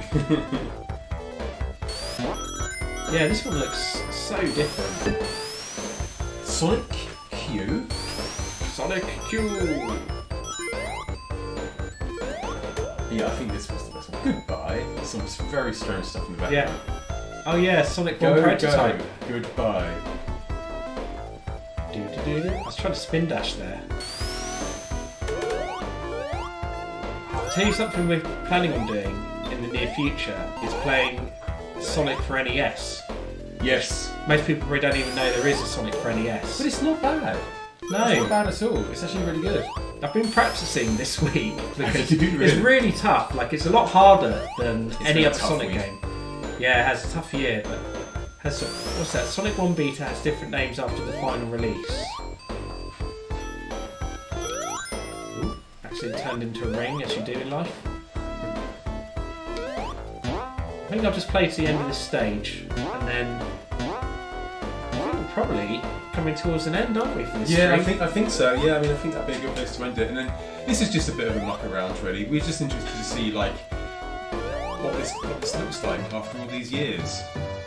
Yeah, this one looks so different. Sonic Q? Sonic Q! Yeah, I think this was the best one. Goodbye. Some very strange stuff in the background. Yeah. Oh yeah, Sonic 1 prototype. Goodbye. I was trying to spin dash there. I'll tell you something we're planning on doing in the near future is playing Sonic for NES. Yes. Most people probably don't even know there is a Sonic for NES. But it's not bad. No. It's not bad at all. It's actually really good. I've been practicing this week because Really? it's really tough. Like, it's a lot harder than any really other tough Sonic week. game. Yeah, it has a tough year, but has what's that? Sonic 1 Beta has different names after the final release. Ooh, actually turned into a ring as you do in life. I think I'll just play to the end of this stage, and then I think we're probably coming towards an end, aren't we, for this Yeah, stream? I think so. Yeah, I mean, I think that'd be a good place to end it. And then this is just a bit of a muck around, really. We're just interested to see like what this looks like after all these years.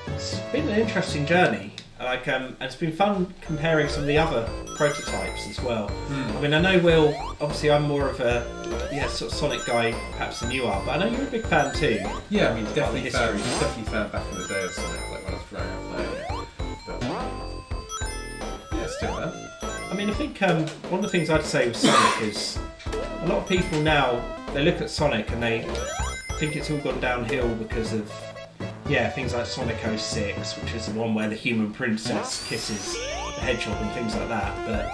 It's been an interesting journey. Like, and it's been fun comparing some of the other prototypes as well. I mean, I know Will. Obviously, I'm more of a sort of Sonic guy, perhaps than you are. But I know you're a big fan too. Yeah, I mean, Part of definitely the fan, history. definitely fan back in the day of Sonic, like when I was growing up playing it. But yeah, still there. I mean, I think one of the things I'd say with Sonic is a lot of people now, they look at Sonic and they think it's all gone downhill because of things like Sonic 06, which is the one where the human princess kisses the hedgehog and things like that. But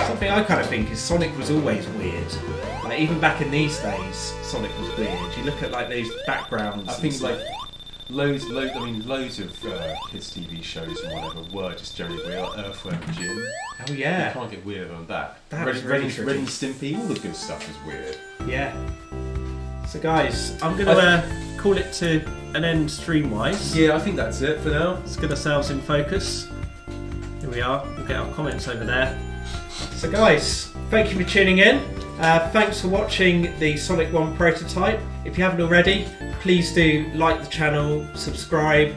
something I kind of think is Sonic was always weird. Like, even back in these days, Sonic was weird. You look at like these backgrounds. I think like loads of kids' TV shows and whatever were just generally weird, like Earthworm Jim. Oh yeah. You can't get weirder than that. That was really Ren tricky. and Stimpy, all the good stuff is weird. Yeah. So guys, I'm gonna call it to an end stream-wise. Yeah, I think that's it for now. Let's get ourselves in focus. Here we are. We'll get our comments over there. So guys, thank you for tuning in. Thanks for watching the Sonic 1 prototype. If you haven't already, please do like the channel, subscribe.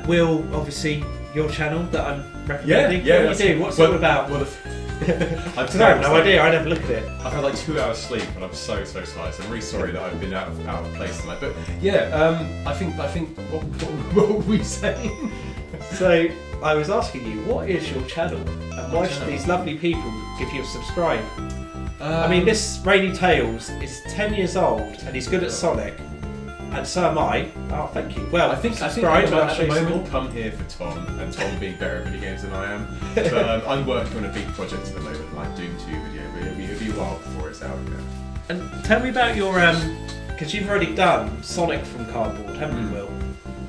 Will, obviously, your channel that I'm recommending. Yeah, What do you do? What's it all about? Well, I have no idea. I never look at it. I've had like 2 hours sleep and I'm so tired. So I'm really sorry that I've been out of place tonight. But yeah, I think what were we saying? So I was asking you, what is your channel, and why should these lovely people give you a subscribe? I mean, this Rainy Tales is 10 years old and he's good at Sonic, and so am I. Oh, thank you. Well, I think subscribe. at I'll the show you some moment more. come here for Tom, and Tom being better at video games than I am. But I'm working on a big project at the moment, like Doom 2 video. But it'll be a while before it's out. Yeah. And tell me about your because you've already done Sonic from Cardboard, haven't you, Will?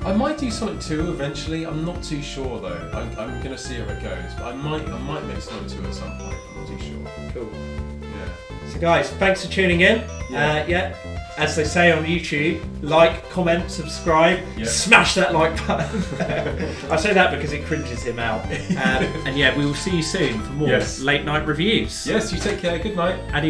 I might do Sonic 2 eventually. I'm not too sure though. I'm gonna see how it goes. But I might make Sonic 2 at some point. I'm not too sure. Cool. Yeah. So guys, thanks for tuning in. Yeah. As they say on YouTube, like, comment, subscribe, smash that like button. I say that because it cringes him out. And yeah, we will see you soon for more late night reviews. Yes, you take care. Good night. Adios.